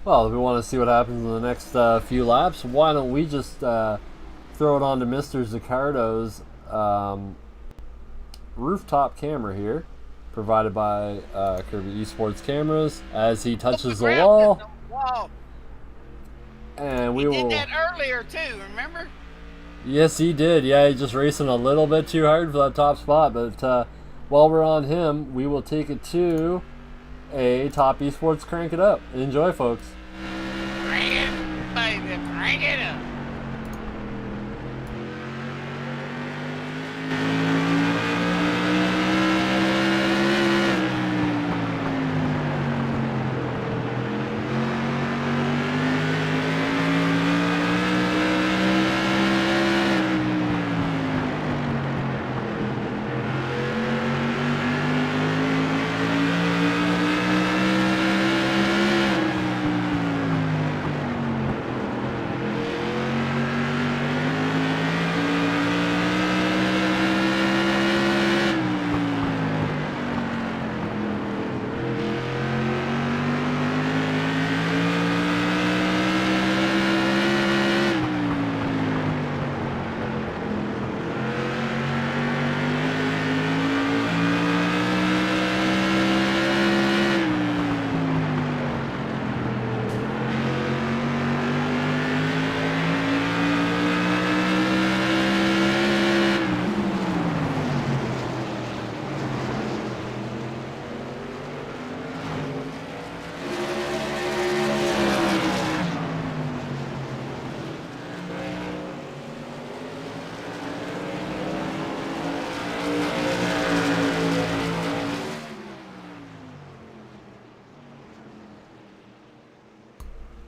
Well, if we want to see what happens in the next few laps, why don't we just throw it on to Mr. Zaccardo's rooftop camera here, provided by Kirby eSports cameras, as he touches the wall. Whoa. And we did that earlier too, remember? Yes, he did. Yeah, he's just racing a little bit too hard for that top spot. But while we're on him, we will take it to a Topp eSports Crank It Up. Enjoy, folks. Crank it, baby, crank it up.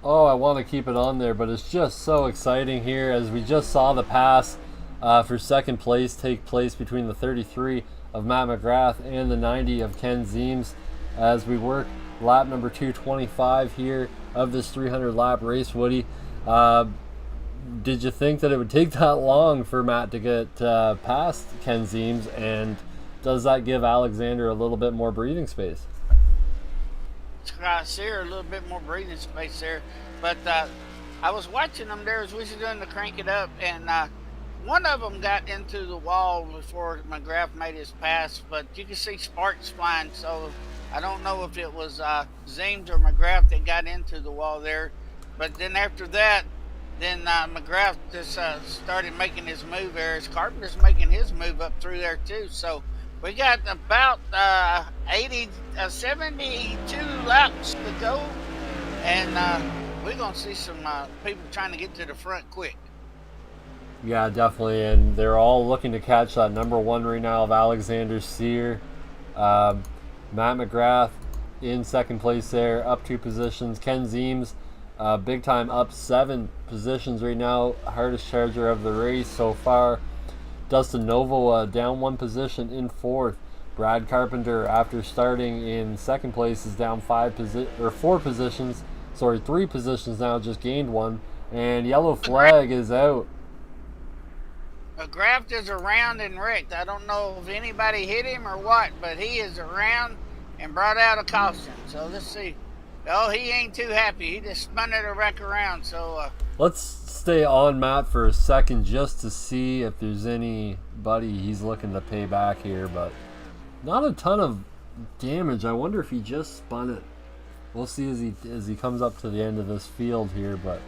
Oh, I want to keep it on there, but it's just so exciting here as we just saw the pass for second place take place between the 33 of Matt McGrath and the 90 of Ken Ziems as we work lap number 225 here of this 300 lap race. Woody, did you think that it would take that long for Matt to get past Ken Ziems, and does that give Alexander a little bit more breathing space? I see her a little bit more breathing space there, but I was watching them there as we were doing the Crank It Up, and one of them got into the wall before McGrath made his pass, but you can see sparks flying. So I don't know if it was Zeems or McGrath that got into the wall there. But then after that, then McGrath just started making his move there. Carpenter's making his move up through there too. So we got about 72 laps to go, and we're going to see some people trying to get to the front quick. Yeah, definitely, and they're all looking to catch that number one right now of Alexander Sear. Matt McGrath in second place there, up 2 positions. Ken Zeems, big time, up 7 positions right now, hardest charger of the race so far. Dustin Novo down 1 position in 4th. Brad Carpenter, after starting in second place, is down 4 positions. Sorry, 3 positions now, just gained 1. And yellow flag is out. McGrath is around and wrecked. I don't know if anybody hit him or what, but he is around and brought out a caution. So let's see. Oh, he ain't too happy. He just spun it back around. So let's stay on Matt for a second just to see if there's anybody he's looking to pay back here, but not a ton of damage. I wonder if he just spun it. We'll see as he comes up to the end of this field here, but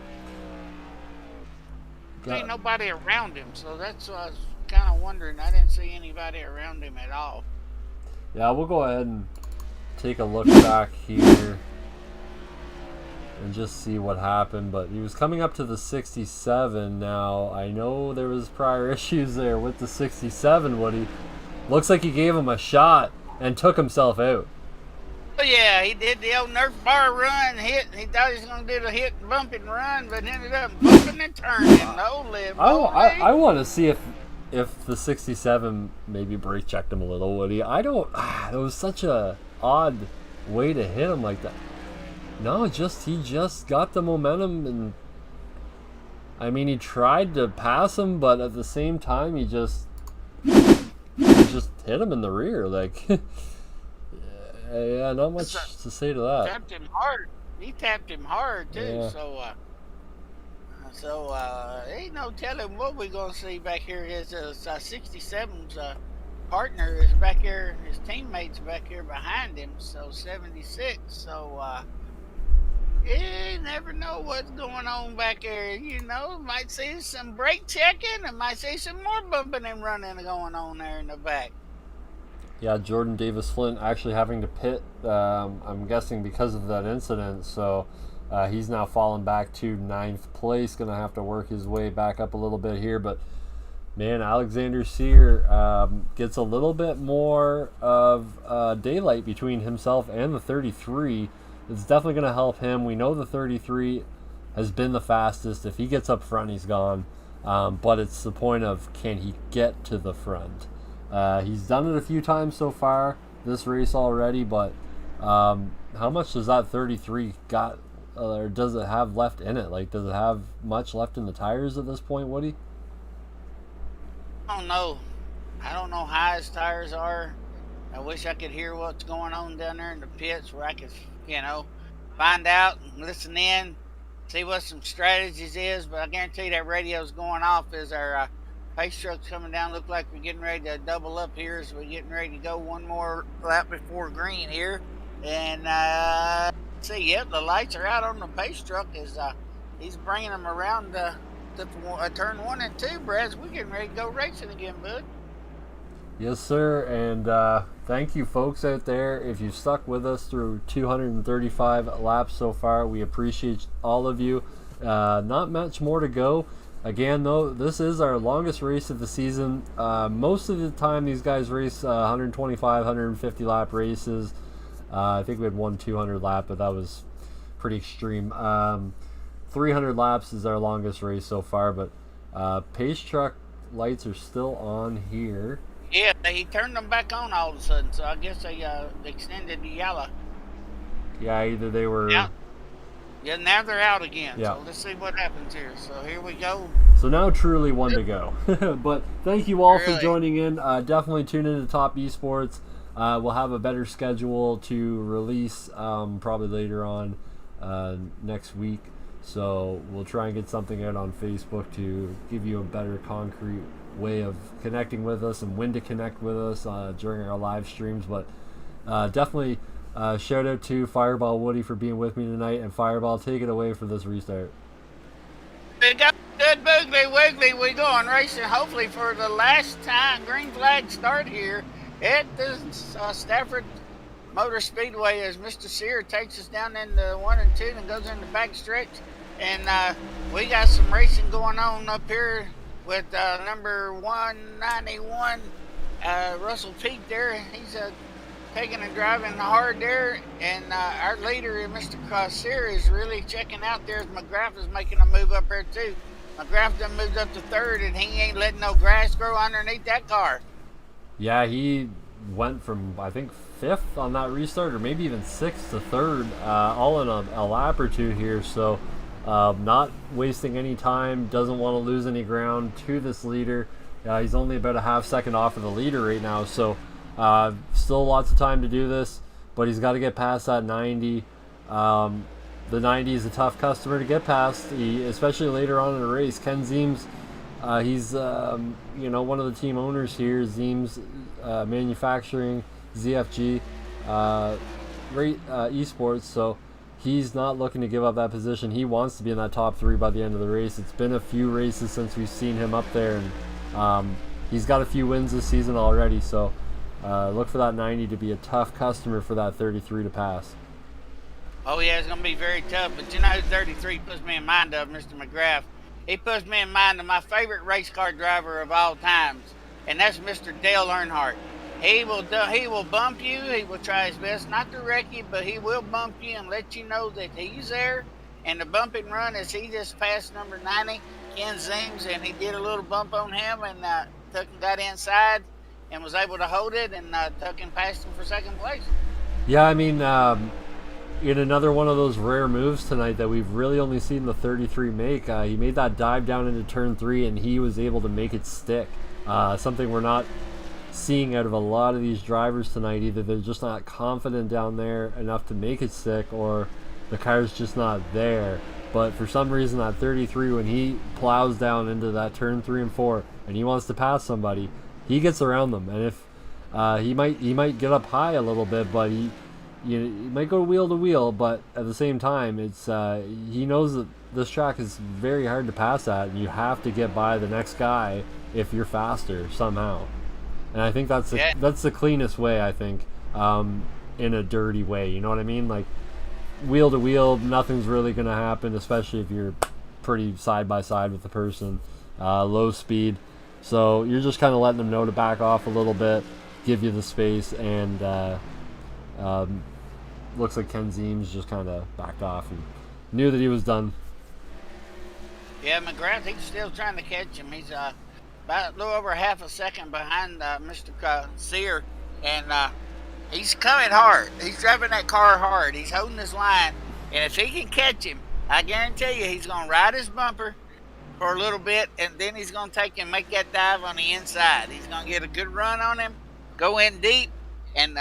ain't nobody around him, so that's what I was kind of wondering. I didn't see anybody around him at all. Yeah, we'll go ahead and take a look back here and just see what happened, but he was coming up to the 67. Now I know there was prior issues there with the 67, Woody. Looks like he gave him a shot and took himself out. Oh yeah, he did the old Nerf bar run, hit. He thought he was going to do the hit and bump and run, but ended up bumping and turning. I want to see if the 67 maybe brake checked him a little, Woody. I don't. It was such a odd way to hit him like that. No, he just got the momentum, and I mean, he tried to pass him, but at the same time he just hit him in the rear, like. Yeah, not much to say to that. Tapped him hard. He tapped him hard too. Yeah. So ain't no telling what we're gonna see back here. His 67's partner is back here. His teammates back here behind him. So 76. So you never know what's going on back there. You know, might see some brake checking, and might see some more bumping and running going on there in the back. Yeah, Jordan Davis Flint actually having to pit, I'm guessing because of that incident, so he's now fallen back to 9th place, going to have to work his way back up a little bit here, but man, Alexander Sear gets a little bit more of daylight between himself and the 33. It's definitely going to help him. We know the 33 has been the fastest. If he gets up front, he's gone, but it's the point of, can he get to the front? He's done it a few times so far this race already, but how much does that 33 got, or does it have left in it? Like, does it have much left in the tires at this point, Woody? I don't know. I don't know how his tires are. I wish I could hear what's going on down there in the pits where I could, find out and listen in, see what some strategies is, but I guarantee that radio's going off as our pace truck's coming down. Look like we're getting ready to double up here, so we're getting ready to go one more lap before green here. And see, yep, the lights are out on the pace truck as he's bringing them around to turn 1 and 2. Brad, we're getting ready to go racing again, bud. Yes, sir, and thank you folks out there. If you've stuck with us through 235 laps so far, we appreciate all of you. Not much more to go. Again, though, this is our longest race of the season. Most of the time, these guys race 125, 150 lap races. I think we had one 200 lap, but that was pretty extreme. 300 laps is our longest race so far, but pace truck lights are still on here. Yeah, he turned them back on all of a sudden, so I guess they extended the yellow. Yeah, either they were... Yeah, now they're out again. Yeah. So let's see what happens here. So here we go. So now truly one to go. But thank you all for joining in. Definitely tune into Topp eSports. We'll have a better schedule to release probably later on next week. So we'll try and get something out on Facebook to give you a better concrete way of connecting with us and when to connect with us during our live streams. But definitely shout out to Fireball Woody for being with me tonight. And Fireball, take it away for this restart. We got good boogly wiggly. We going racing hopefully for the last time. Green flag start here at the Stafford Motor Speedway as Mr. Sear takes us down into 1 and 2 and goes in the back stretch. And we got some racing going on up here with number 191, Russell Peak there. He's taking and driving hard there. And our leader, Mr. Sear, is really checking out there as McGrath is making a move up there too. McGrath done moved up to third, and he ain't letting no grass grow underneath that car. Yeah, he went from, I think, 5th on that restart, or maybe even 6th to 3rd, all in a lap or two here. So not wasting any time, doesn't want to lose any ground to this leader. He's only about a half second off of the leader right now, so still lots of time to do this, but he's got to get past that 90. The 90 is a tough customer to get past, especially later on in the race. Ken Zeems, he's one of the team owners here, Zeems Manufacturing, ZFG, eSports, so he's not looking to give up that position. He wants to be in that top 3 by the end of the race. It's been a few races since we've seen him up there, and he's got a few wins this season already, so look for that 90 to be a tough customer for that 33 to pass. Oh, yeah, it's going to be very tough. But you know who 33 puts me in mind of, Mr. McGrath? He puts me in mind of my favorite race car driver of all times, and that's Mr. Dale Earnhardt. He will bump you. He will try his best not to wreck you, but he will bump you and let you know that he's there. And the bump and run as he just passed number 90, Ken Zeems, and he did a little bump on him and got inside and was able to hold it and took and passed him for second place. Yeah, I mean, in another one of those rare moves tonight that we've really only seen the 33 make, he made that dive down into turn 3 and he was able to make it stick. Something we're not seeing out of a lot of these drivers tonight. Either they're just not confident down there enough to make it stick, or the car's just not there. But for some reason that 33, when he plows down into that turn 3 and 4 and he wants to pass somebody, he gets around them. And if he might get up high a little bit, but he might go wheel to wheel, but at the same time, it's he knows that this track is very hard to pass at, and you have to get by the next guy if you're faster somehow. And I think that's the cleanest way, I think, in a dirty way. You know what I mean? Like, wheel to wheel, nothing's really going to happen, especially if you're pretty side by side with the person, low speed. So you're just kind of letting them know to back off a little bit, give you the space, and looks like Ken Zeems just kind of backed off and knew that he was done. Yeah, McGrath, he's still trying to catch him. He's about a little over half a second behind Mr. Sear, and he's coming hard. He's driving that car hard. He's holding his line, and if he can catch him, I guarantee you he's going to ride his bumper for a little bit, and then he's going to take and make that dive on the inside. He's going to get a good run on him, go in deep, and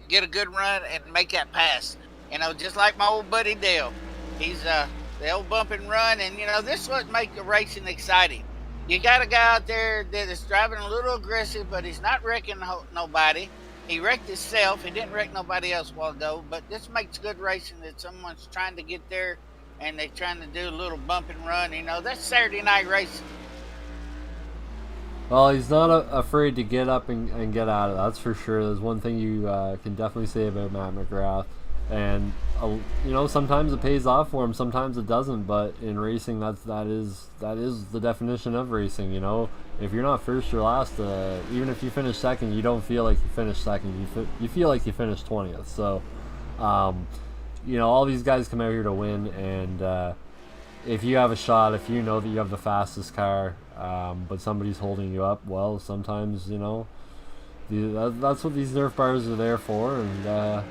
get a good run and make that pass. You know, just like my old buddy Dale. He's the old bump and run, and you know, this is what makes the racing exciting. You got a guy out there that is driving a little aggressive, but he's not wrecking nobody. He wrecked himself. He didn't wreck nobody else a while ago, but this makes good racing that someone's trying to get there and they're trying to do a little bump and run. You know, that's Saturday night racing. Well, he's not afraid to get up and get out of it, that's for sure. There's one thing you can definitely say about Matt McGrath. And, sometimes it pays off for him, sometimes it doesn't. But in racing, that is the definition of racing, you know. If you're not first or last, even if you finish second, you don't feel like you finished second. You feel like you finished 20th. So, all these guys come out here to win. And if you have a shot, if you know that you have the fastest car, but somebody's holding you up, well, sometimes, that's what these Nerf bars are there for. And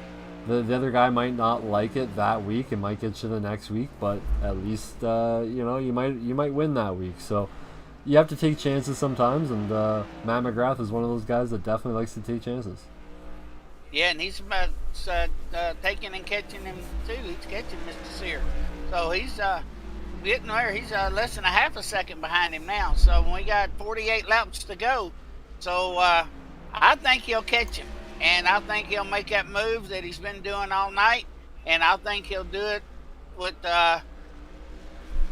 the other guy might not like it that week. It might get you the next week, but at least, you might win that week. So you have to take chances sometimes, and Matt McGrath is one of those guys that definitely likes to take chances. Yeah, and he's taking and catching him too. He's catching Mr. Sear. So he's getting there. He's less than a half a second behind him now. So we got 48 laps to go. So I think he'll catch him, and I think he'll make that move that he's been doing all night, and I think he'll do it with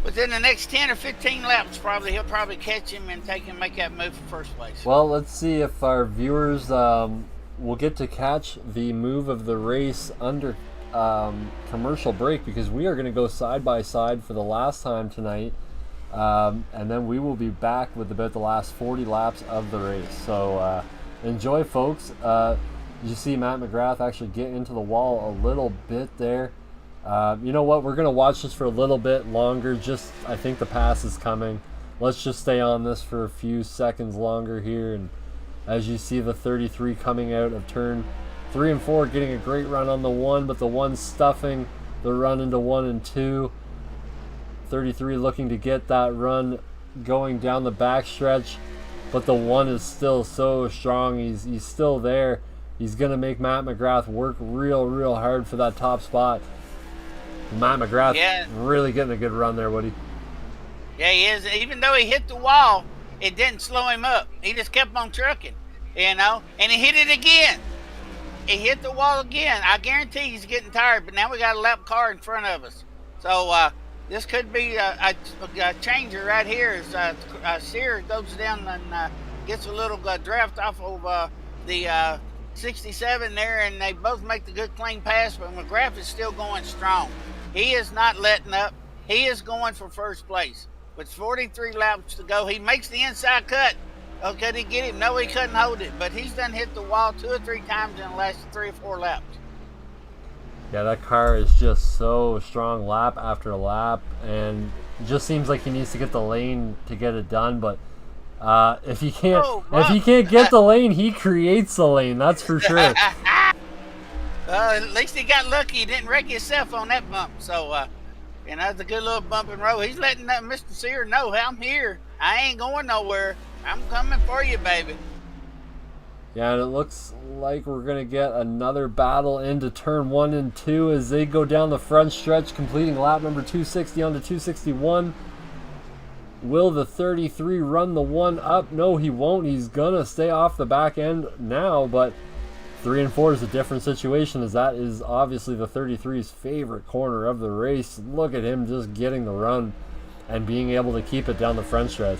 within the next 10 or 15 laps. He'll probably catch him and make that move for first place. Well, let's see if our viewers will get to catch the move of the race under commercial break, because we are going to go side by side for the last time tonight, and then we will be back with about the last 40 laps of the race. So enjoy, folks. You see Matt McGrath actually get into the wall a little bit there. You know what? We're going to watch this for a little bit longer. I think the pass is coming. Let's just stay on this for a few seconds longer here. And as you see the 33 coming out of turn 3 and 4, getting a great run on the 1, but the 1 stuffing the run into 1 and 2. 33 looking to get that run going down the backstretch, but the 1 is still so strong. He's still there. He's going to make Matt McGrath work real hard for that top spot. Matt McGrath really getting a good run there, Woody. Yeah, he is. Even though he hit the wall, it didn't slow him up. He just kept on trucking, and he hit it again. He hit the wall again. I guarantee he's getting tired, but now we got a lap car in front of us. So this could be a changer right here as Sear goes down and gets a little draft off of the 67 there, and they both make the good clean pass, but McGrath is still going strong. He is not letting up. He is going for first place. With 43 laps to go, he makes the inside cut. Oh, could he get him? No, he couldn't hold it, but he's done hit the wall 2 or 3 times in the last 3 or 4 laps. Yeah, that car is just so strong lap after lap, and it just seems like he needs to get the lane to get it done, but if he can't get the lane, he creates the lane. That's for sure. At least he got lucky. He didn't wreck himself on that bump. So, it's a good little bump and roll. He's letting Mr. Sear know, hey, I'm here. I ain't going nowhere. I'm coming for you, baby. Yeah, and it looks like we're going to get another battle into turn 1 and 2 as they go down the front stretch, completing lap number 260 onto 261. Will the 33 run the 1 up? No, he won't. He's going to stay off the back end now, but 3 and 4 is a different situation, as that is obviously the 33's favorite corner of the race. Look at him just getting the run and being able to keep it down the front stretch.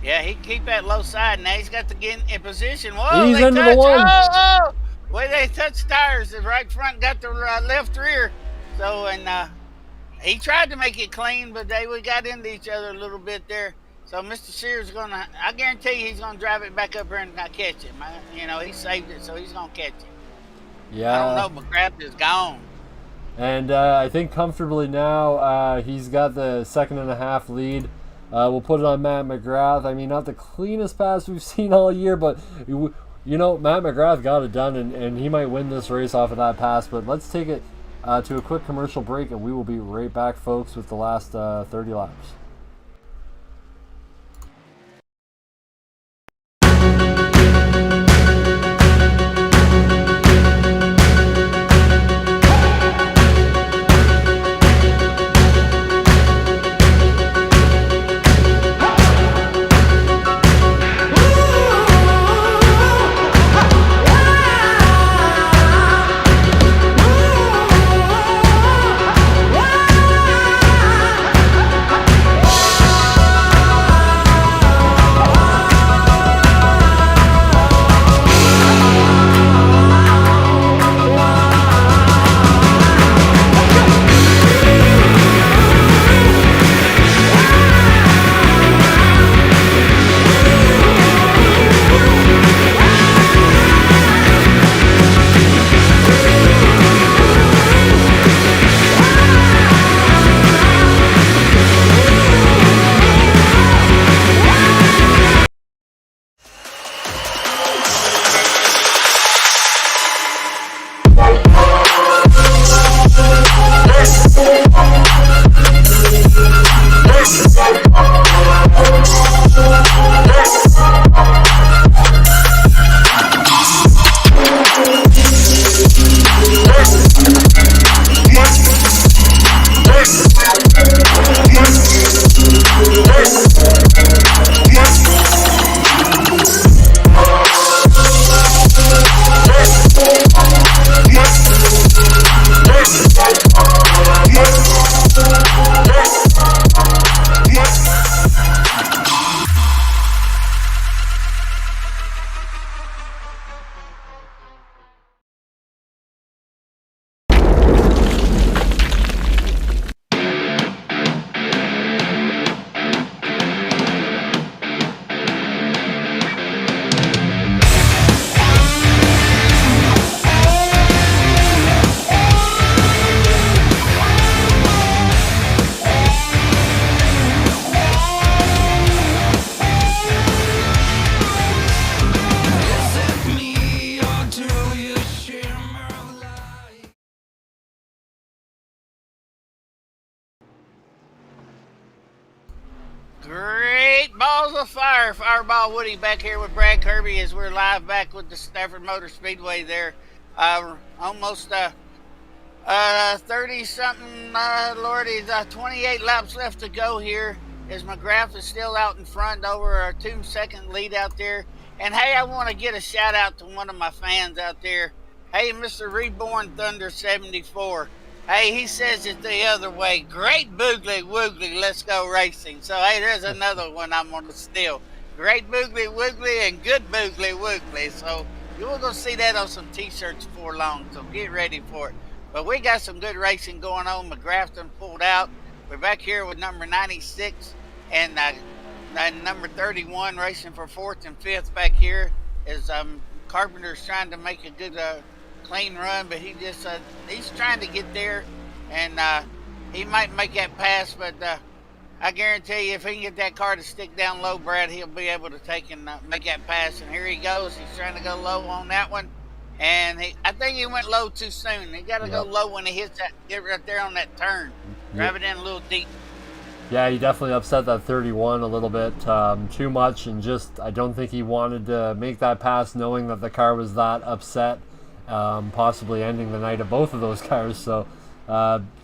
Yeah, he can keep that low side. Now he's got to get in position. Whoa, he's into the 1. Oh! Well, they touched tires. The right front got the left rear. So, and he tried to make it clean, but we got into each other a little bit there. So Mr. Sears I guarantee he's gonna drive it back up here and catch him. He saved it, so he's gonna catch it. Yeah. I don't know, McGrath is gone. And I think comfortably now he's got the 2.5 lead. We'll put it on Matt McGrath. I mean, not the cleanest pass we've seen all year, but Matt McGrath got it done, and he might win this race off of that pass. But let's take it to a quick commercial break, and we will be right back, folks, with the last 30 laps. Great balls of fire. Fireball Woody back here with Brad Kirby as we're live back with the Stafford Motor Speedway there. Almost 30 something, Lordy, 28 laps left to go here as McGrath is still out in front over a 2-second lead out there. And hey, I want to get a shout out to one of my fans out there. Hey, Mr. Reborn Thunder 74. Hey, he says it the other way. Great boogly woogly, let's go racing. So, hey, there's another one I'm going to steal. Great boogly woogly and good boogly woogly. So, you're going to see that on some t-shirts before long. So, get ready for it. But we got some good racing going on. McGrath done pulled out. We're back here with number 96 and number 31 racing for 4th and 5th back here. As Carpenter's trying to make a good clean run, but he's trying to get there, and he might make that pass, but I guarantee you if he can get that car to stick down low, Brad, he'll be able to take and make that pass. And here he goes. He's trying to go low on that one, and I think he went low too soon. He got to go low when he hits that, get right there on that turn. Drive it in a little deep. Yeah, he definitely upset that 31 a little bit too much, and just I don't think he wanted to make that pass knowing that the car was that upset. Possibly ending the night of both of those cars. So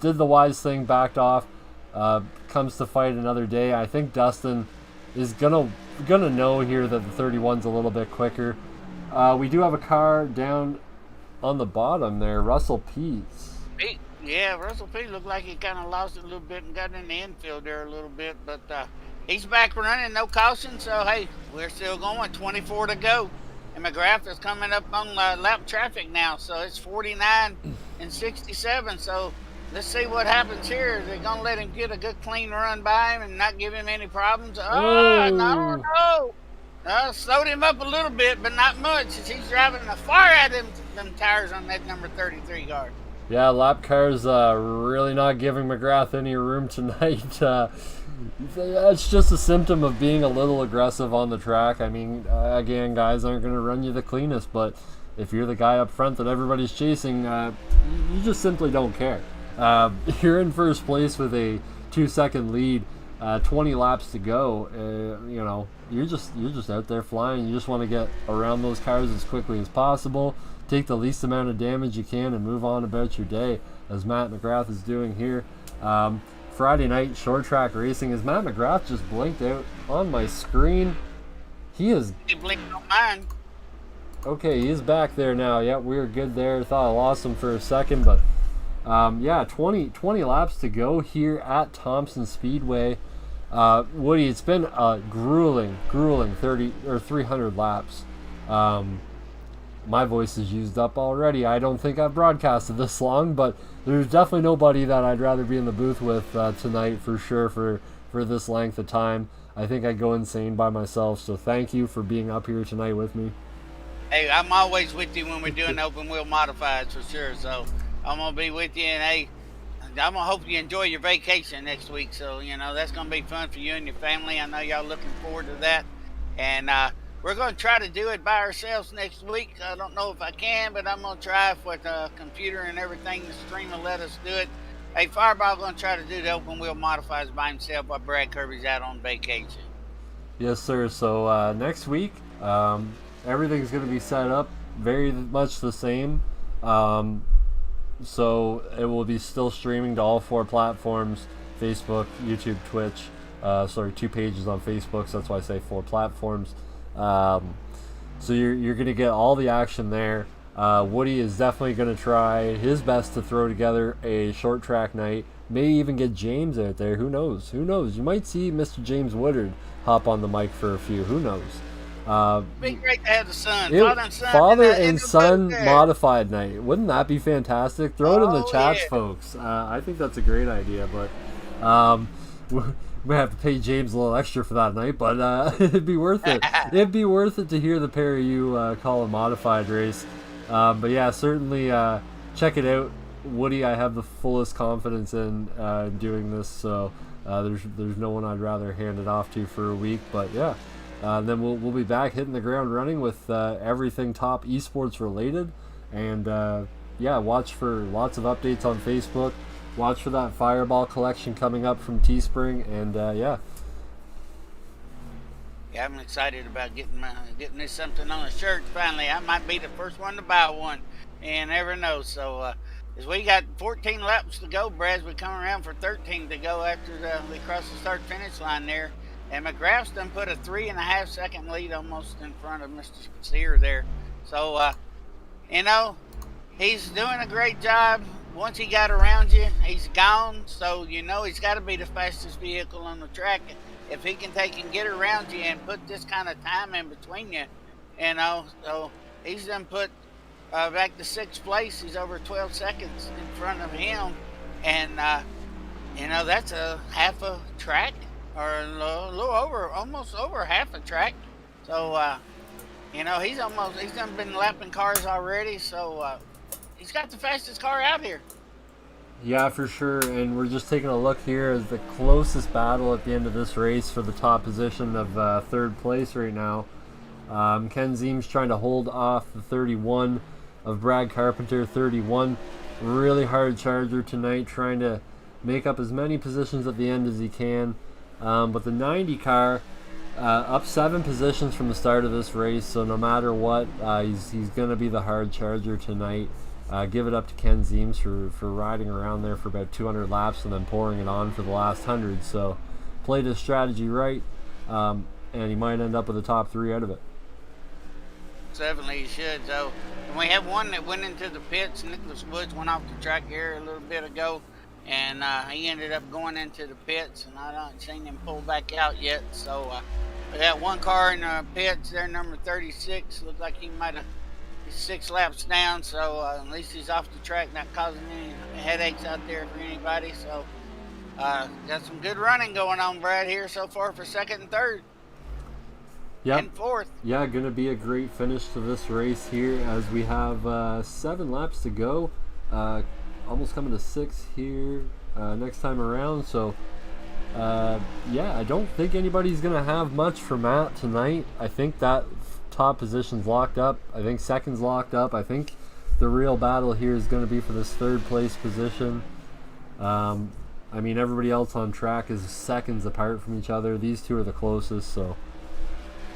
did the wise thing, backed off, comes to fight another day. I think Dustin is gonna know here that the 31's a little bit quicker. We do have a car down on the bottom there, Russell Peets. Yeah, Russell Pete looked like he kind of lost it a little bit and got in the infield there a little bit, but he's back running, no caution, so hey, we're still going, 24 to go. And McGrath is coming up on lap traffic now, so it's 49 and 67. So let's see what happens here. Is they going to let him get a good clean run by him and not give him any problems? Oh, no. Slowed him up a little bit, but not much, as he's driving the fire out of them tires on that number 33 car. Yeah, lap cars really not giving McGrath any room tonight. That's just a symptom of being a little aggressive on the track. I mean, again, guys aren't going to run you the cleanest, but if you're the guy up front that everybody's chasing, you just simply don't care. You're in first place with a 2-second lead, 20 laps to go. You know, you're just out there flying. You just want to get around those cars as quickly as possible, take the least amount of damage you can, and move on about your day, as Matt McGrath is doing here. Friday night short track racing, as Matt McGrath just blinked out on my screen. He blinked on mine. Okay, he's back there now. Yeah, we were good there. Thought I lost him for a second, but yeah, 20 laps to go here at Thompson Speedway. Woody, it's been a grueling 30 or 300 laps. My voice is used up already. I don't think I've broadcasted this long, but there's definitely nobody that I'd rather be in the booth with tonight for sure for this length of time. I think I'd go insane by myself, so thank you for being up here tonight with me. Hey, I'm always with you when we're doing open wheel modifieds for sure, so I'm going to be with you, and hey, I'm going to hope you enjoy your vacation next week, so, you know, that's going to be fun for you and your family. I know y'all looking forward to that, and we're going to try to do it by ourselves next week. I don't know if I can, but I'm going to try if with a computer and everything, the stream will let us do it. Hey, Fireball going to try to do the open wheel modifieds by himself while Brad Kirby's out on vacation. Yes, sir. So next week, everything's going to be set up very much the same. So it will be still streaming to all 4 platforms: Facebook, YouTube, Twitch. 2 pages on Facebook, so that's why I say 4 platforms. So you're going to get all the action there. Woody is definitely going to try his best to throw together a short track night. May even get James out there. Who knows? You might see Mr. James Woodard hop on the mic for a few. Who knows? Be great to have the son. Father and son modified night. Wouldn't that be fantastic? Throw it in the chats, folks. I think that's a great idea, but we have to pay James a little extra for that night, but it'd be worth it. It'd be worth it to hear the pair of you call a modified race. But yeah, certainly check it out. Woody, I have the fullest confidence in doing this, so there's no one I'd rather hand it off to for a week. But yeah, then we'll be back hitting the ground running with everything Topp eSports related, and yeah, watch for lots of updates on Facebook. Watch for that Fireball collection coming up from Teespring, and yeah, Yeah, I'm excited about getting this something on a shirt finally. I might be the first one to buy one. And never know. So, as we got 14 laps to go, Brad, we come around for 13 to go after we cross the start-finish line there. And McGrath's done put a 3.5-second lead almost in front of Mr. Sear there. So, he's doing a great job. Once he got around you, he's gone. So, he's got to be the fastest vehicle on the track. If he can take and get around you and put this kind of time in between you, so he's done put back to 6th place. He's over 12 seconds in front of him. And, that's a half a track or a little over, almost over half a track. So, he's done been lapping cars already. So, he's got the fastest car out here. Yeah, for sure. And we're just taking a look here as the closest battle at the end of this race for the top position of 3rd place right now. Ken Zeem's trying to hold off the 31 of Brad Carpenter, 31. Really hard charger tonight, trying to make up as many positions at the end as he can. But the 90 car up 7 positions from the start of this race, so no matter what, he's going to be the hard charger tonight. Give it up to Ken Zeems for riding around there for about 200 laps and then pouring it on for the last 100. So played his strategy right, and he might end up with a top 3 out of it. Definitely he should. So, and we have one that went into the pits. Nicholas Woods went off the track here a little bit ago, and he ended up going into the pits, and I haven't seen him pull back out yet. So we got one car in the pits there, number 36. Looked like he might have 6 laps down, so at least he's off the track, not causing any headaches out there for anybody. So got some good running going on, Brad, here so far for 2nd and 3rd. Yep. And 4th. Yeah, going to be a great finish to this race here as we have 7 laps to go. Almost coming to 6 here next time around. So, I don't think anybody's going to have much for Matt tonight. I think that top position's locked up. I think 2nd's locked up. I think the real battle here is going to be for this 3rd place position. Everybody else on track is seconds apart from each other. These two are the closest, so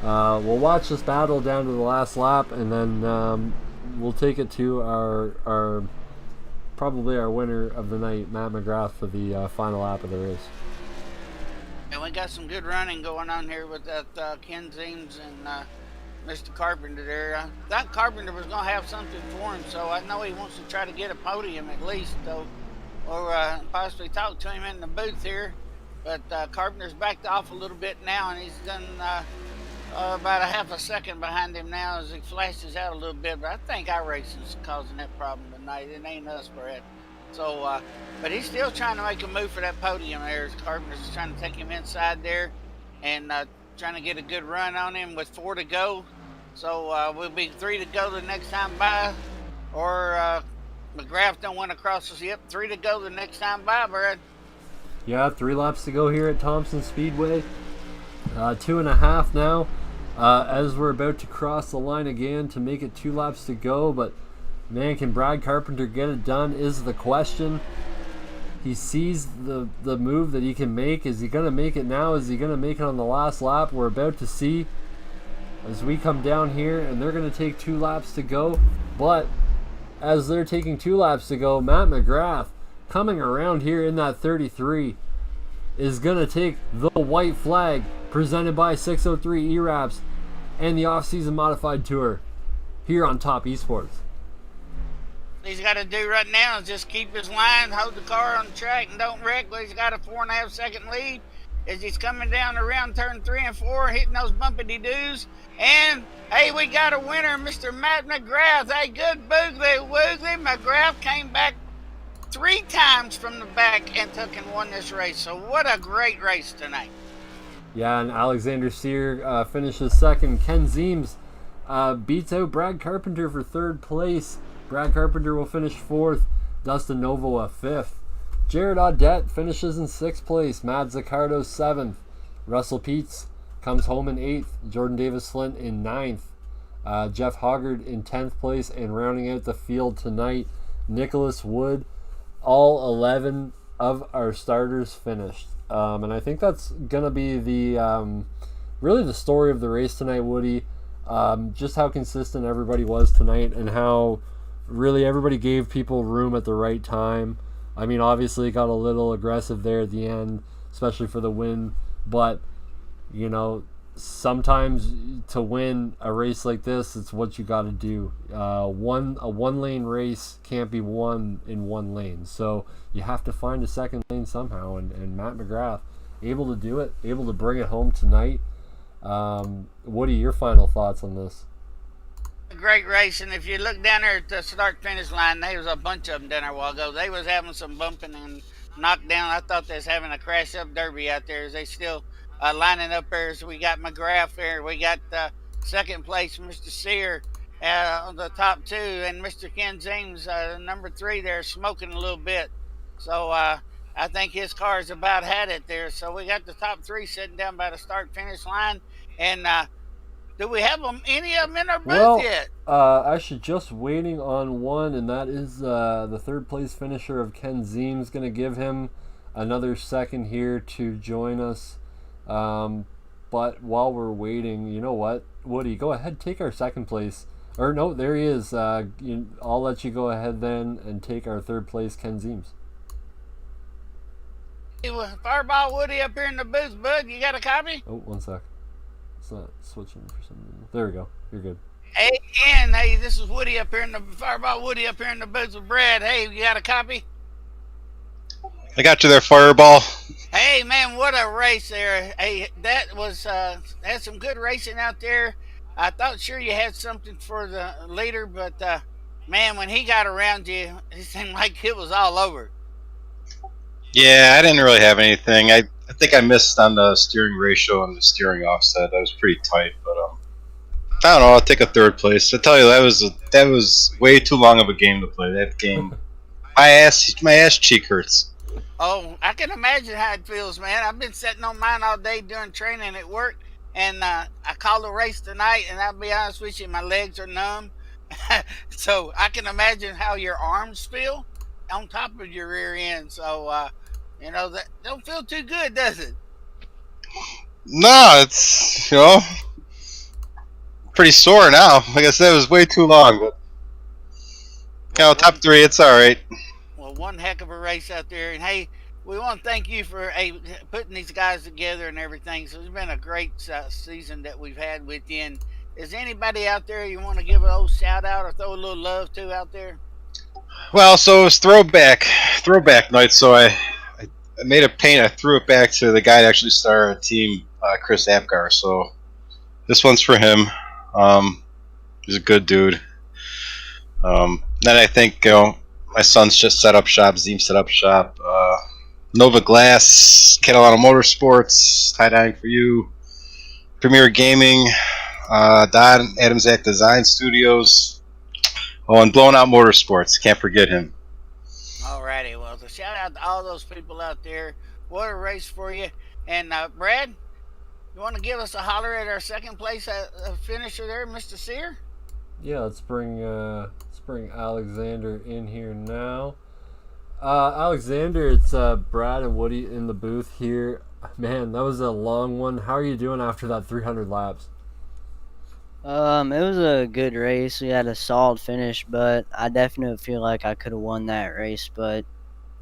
we'll watch this battle down to the last lap, and then we'll take it to our probably our winner of the night, Matt McGrath, for the final lap of the race. And we got some good running going on here with that Ken Zeems and Mr. Carpenter there. I thought Carpenter was going to have something for him, so I know he wants to try to get a podium at least, though, or possibly talk to him in the booth here. But Carpenter's backed off a little bit now, and he's done about a half a second behind him now as he flashes out a little bit. But I think iRacing's causing that problem tonight. It ain't us, Brad. So, but he's still trying to make a move for that podium there. Carpenter's trying to take him inside there and trying to get a good run on him with 4 to go. So we'll be 3 to go the next time by, or McGrath don't want to cross us. Yep, 3 to go the next time by, Brad. Yeah, 3 laps to go here at Thompson Speedway. 2.5 now. As we're about to cross the line again to make it 2 laps to go, but man, can Brad Carpenter get it done is the question. He sees the move that he can make. Is he going to make it now? Is he going to make it on the last lap? We're about to see as we come down here, and they're going to take 2 laps to go. But as they're taking 2 laps to go, Matt McGrath coming around here in that 33 is going to take the white flag presented by 603 eWraps and the off-season Modified Tour here on Topp eSports. He's got to do right now is just keep his line, hold the car on the track, and don't wreck. But he's got a 4.5-second lead as he's coming down around turn 3 and 4, hitting those bumpity-doos. And, hey, we got a winner, Mr. Matt McGrath. Hey, good boogly woogly. McGrath came back 3 times from the back and took and won this race. So what a great race tonight. Yeah, and Alexander Sear finishes 2nd. Ken Zeems beats out Brad Carpenter for 3rd place. Brad Carpenter will finish 4th. Dustin Novoa 5th. Jared Audette finishes in 6th place. Matt Zaccardo 7th. Russell Peets comes home in 8th. Jordan Davis Flint in 9th. Jeff Hoggard in 10th place. And rounding out the field tonight, Nicholas Wood. All 11 of our starters finished. And I think that's going to be the really the story of the race tonight, Woody. Just how consistent everybody was tonight, and how really everybody gave people room at the right time. I mean, obviously, it got a little aggressive there at the end, especially for the win. But you know, sometimes to win a race like this, it's what you got to do. A one lane race can't be won in one lane, so you have to find a second lane somehow. And Matt McGrath able to do it, able to bring it home tonight. Woody, your final thoughts on this? A great race, and if you look down there at the start finish line, there was a bunch of them down there a while ago. They was having some bumping and knockdown. I thought they was having a crash up derby out there. As they still lining up there. So we got McGrath there. We got second place, Mr. Sear, on the top two, and Mr. Ken James, number 3 there, smoking a little bit. So I think his car's about had it there. So we got the top 3 sitting down by the start finish line, and do we have them, any of them in our booth yet? Actually, just waiting on one, and that is the third place finisher of Ken Zeem's. Going to give him another second here to join us. But while we're waiting, you know what, Woody, go ahead, take our second place. Or no, there he is. I'll let you go ahead then and take our third place, Ken Zeem's. Hey, Fireball Woody up here in the booth, bud. You got a copy? Oh, one sec. It's not switching for some reason. There we go. You're good. Hey, Ken. Hey, this is Woody up here in the Fireball Woody up here in the booth with Brad. Hey, you got a copy? I got you there, Fireball. Hey, man, what a race there. Hey, that was had some good racing out there. I thought sure you had something for the leader, but man, when he got around you, it seemed like it was all over. Yeah, I didn't really have anything. I think I missed on the steering ratio and the steering offset. That was pretty tight, but I don't know. I'll take a third place. I tell you, that was way too long of a game to play. That game, my ass cheek hurts. Oh, I can imagine how it feels, man. I've been sitting on mine all day doing training at work, and I called a race tonight, and I'll be honest with you, my legs are numb. So I can imagine how your arms feel on top of your rear end. So, that don't feel too good, does it? No, it's, pretty sore now. Like I said, it was way too long, but top 3, it's all right. Well, one heck of a race out there, and hey, we want to thank you for putting these guys together and everything. So it's been a great season that we've had with you. And is anybody out there you want to give an old shout out or throw a little love to out there? Well, so it was throwback night. So I made a paint. I threw it back to the guy that actually started our team, Chris Apgar. So this one's for him. He's a good dude. Then I think my son's just set up shop. Zeem set up shop. Nova Glass, Catalana Motorsports, Tie Dyeing for You, Premier Gaming, Don Adamsack Design Studios. Oh, and Blown Out Motorsports. Can't forget him. Alrighty, well, so shout out to all those people out there. What a race for you. And Brad, you want to give us a holler at our second place finisher there, Mr. Sear? Yeah, let's bring Alexander in here now. Alexander, it's Brad and Woody in the booth here. Man, that was a long one. How are you doing after that 300 laps? It was a good race. We had a solid finish, but I definitely feel like I could have won that race. But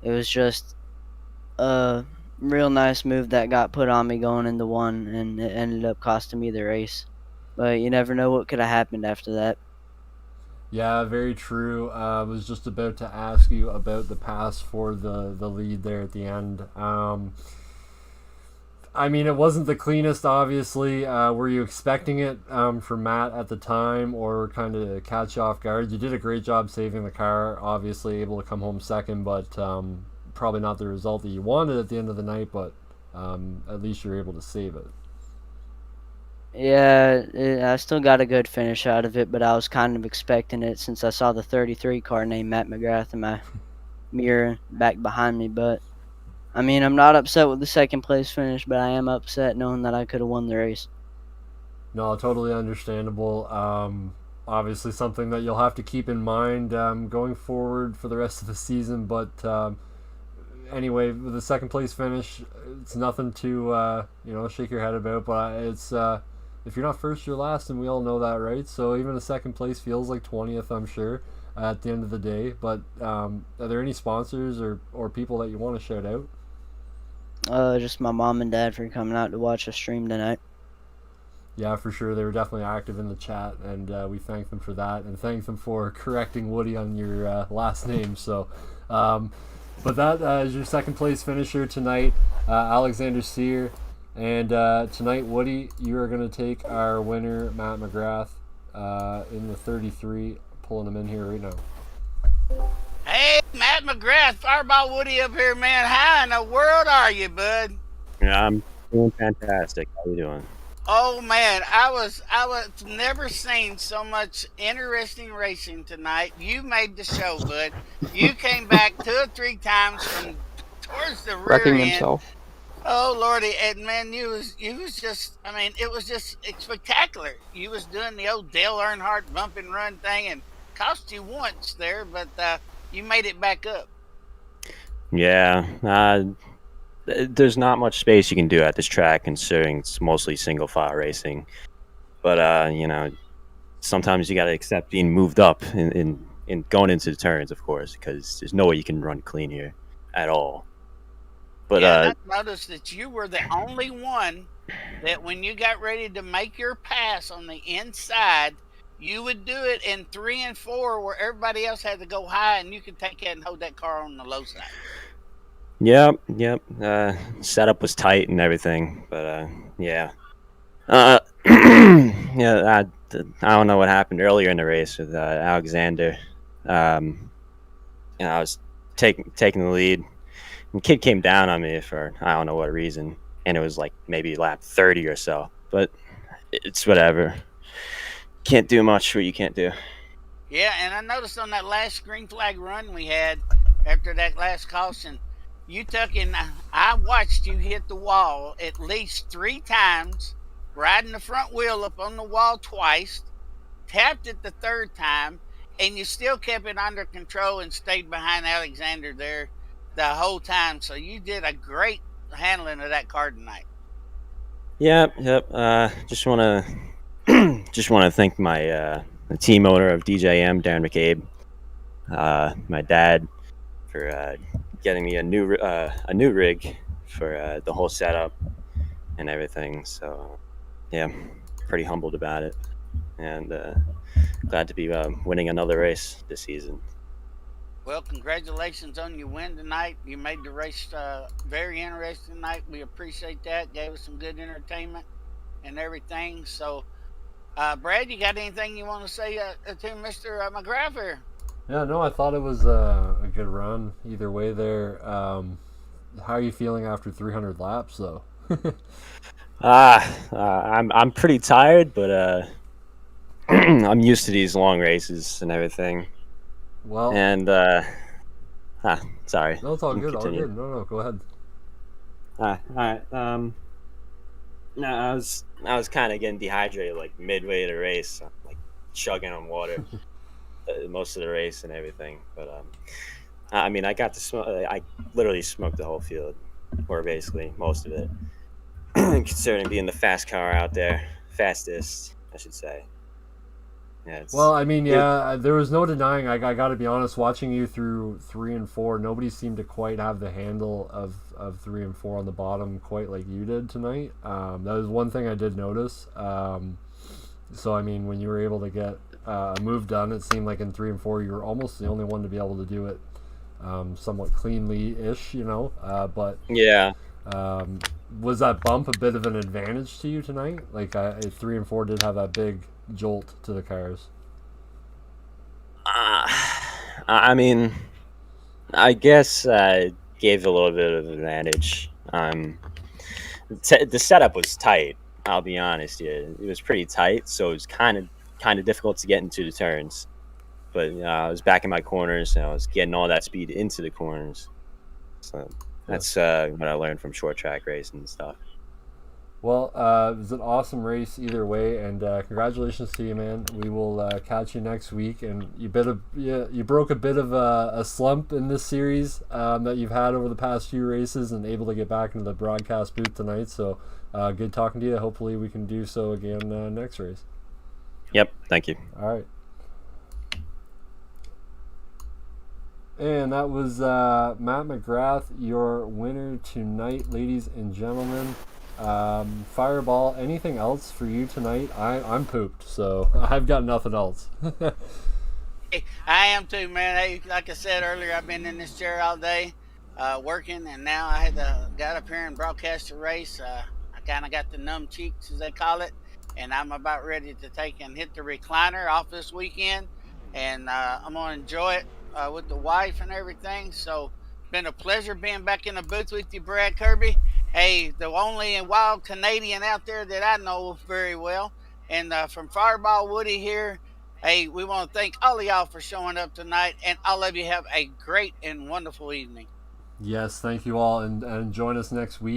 it was just a real nice move that got put on me going into one, and it ended up costing me the race. But you never know what could have happened after that. Yeah, very true. I was just about to ask you about the pass for the lead there at the end. I mean, it wasn't the cleanest, obviously. Were you expecting it from Matt at the time, or kind of catch you off guard? You did a great job saving the car, obviously able to come home second, but probably not the result that you wanted at the end of the night, but at least you're able to save it. Yeah, I still got a good finish out of it, but I was kind of expecting it since I saw the 33 car named Matt McGrath in my mirror back behind me. But I mean, I'm not upset with the second place finish, but I am upset knowing that I could have won the race. No, totally understandable. Obviously something that you'll have to keep in mind going forward for the rest of the season, but anyway, with the second place finish, it's nothing to shake your head about. But it's if you're not first, you're last, and we all know that, right? So even a second place feels like 20th, I'm sure, at the end of the day. But are there any sponsors or people that you want to shout out? Just my mom and dad for coming out to watch the stream tonight. Yeah, for sure. They were definitely active in the chat, and we thank them for that, and thank them for correcting Woody on your last name. So, but that is your second place finisher tonight, Alexander Sear. And tonight, Woody, you are going to take our winner, Matt McGrath, in the 33. Pulling him in here right now. Hey, Matt McGrath, Fireball Woody up here, man. How in the world are you, bud? Yeah, I'm doing fantastic. How you doing? Oh man, I was never seen so much interesting racing tonight. You made the show, bud. You came back 2 or 3 times from towards the rear Wrecking end. himself. Oh Lordy, and man, you was just, I mean, it was just spectacular. You was doing the old Dale Earnhardt bump and run thing, and cost you once there, but you made it back up. Yeah, there's not much space you can do at this track considering it's mostly single file racing. But sometimes you got to accept being moved up in going into the turns, of course, because there's no way you can run clean here at all. But I noticed that you were the only one that when you got ready to make your pass on the inside, you would do it in 3 and 4 where everybody else had to go high, and you could take it and hold that car on the low side. Yep. Setup was tight and everything, but yeah. Yeah, I don't know what happened earlier in the race with Alexander. I was taking the lead, and kid came down on me for I don't know what reason, and it was like maybe lap 30 or so. But it's whatever. Can't do much what you can't do. Yeah, and I noticed on that last green flag run we had after that last caution, you took in. I watched you hit the wall at least 3 times, riding the front wheel up on the wall twice, tapped it the 3rd time, and you still kept it under control and stayed behind Alexander there the whole time. So you did a great handling of that car tonight. Yep. Just want to thank my the team owner of DJM, Darren McCabe, my dad for getting me a new rig for the whole setup and everything. So yeah, pretty humbled about it, and glad to be winning another race this season. Well, congratulations on your win tonight. You made the race very interesting tonight. We appreciate that. Gave us some good entertainment and everything. So, Brad, you got anything you want to say to Mr. McGrath here? Yeah, no, I thought it was a good run either way there. How are you feeling after 300 laps, though? I'm pretty tired, but I'm used to these long races and everything. Well, and sorry. No, it's all good. Continue. All good. No, go ahead. All right. No, I was kind of getting dehydrated like midway to the race, like chugging on water most of the race and everything. But I mean, I got to smoke. I literally smoked the whole field, or basically most of it, considering being the fast car out there, fastest, I should say. Yeah, well, I mean, yeah, there was no denying. I got to be honest. Watching you through 3 and 4, nobody seemed to quite have the handle of 3 and 4 on the bottom quite like you did tonight. That was one thing I did notice. So I mean, when you were able to get a move done, it seemed like in 3 and 4 you were almost the only one to be able to do it somewhat cleanly-ish, But yeah. Was that bump a bit of an advantage to you tonight? Like 3 and 4 did have that big jolt to the cars. I mean, I guess I gave a little bit of advantage. The setup was tight. I'll be honest. Yeah, it was pretty tight, so it was kind of difficult to get into the turns. But I was back in my corners, and I was getting all that speed into the corners. So that's what I learned from short track racing and stuff. Well, it was an awesome race either way, and congratulations to you, man. We will catch you next week. And you broke a bit of a slump in this series that you've had over the past few races, and able to get back into the broadcast booth tonight. So good talking to you. Hopefully, we can do so again next race. Yep. Thank you. All right. And that was Matt McGrath, your winner tonight, ladies and gentlemen. Fireball, anything else for you tonight? I'm pooped, so I've got nothing else. Hey, I am too, man. Hey, like I said earlier, I've been in this chair all day working, and now I got up here and broadcast the race. I kind of got the numb cheeks, as they call it, and I'm about ready to take and hit the recliner off this weekend, and I'm going to enjoy it with the wife and everything. So it's been a pleasure being back in the booth with you, Brad Kirby. Hey, the only wild Canadian out there that I know very well. And from Fireball Woody here, hey, we want to thank all of y'all for showing up tonight, and all of you have a great and wonderful evening. Yes, thank you all, and join us next week.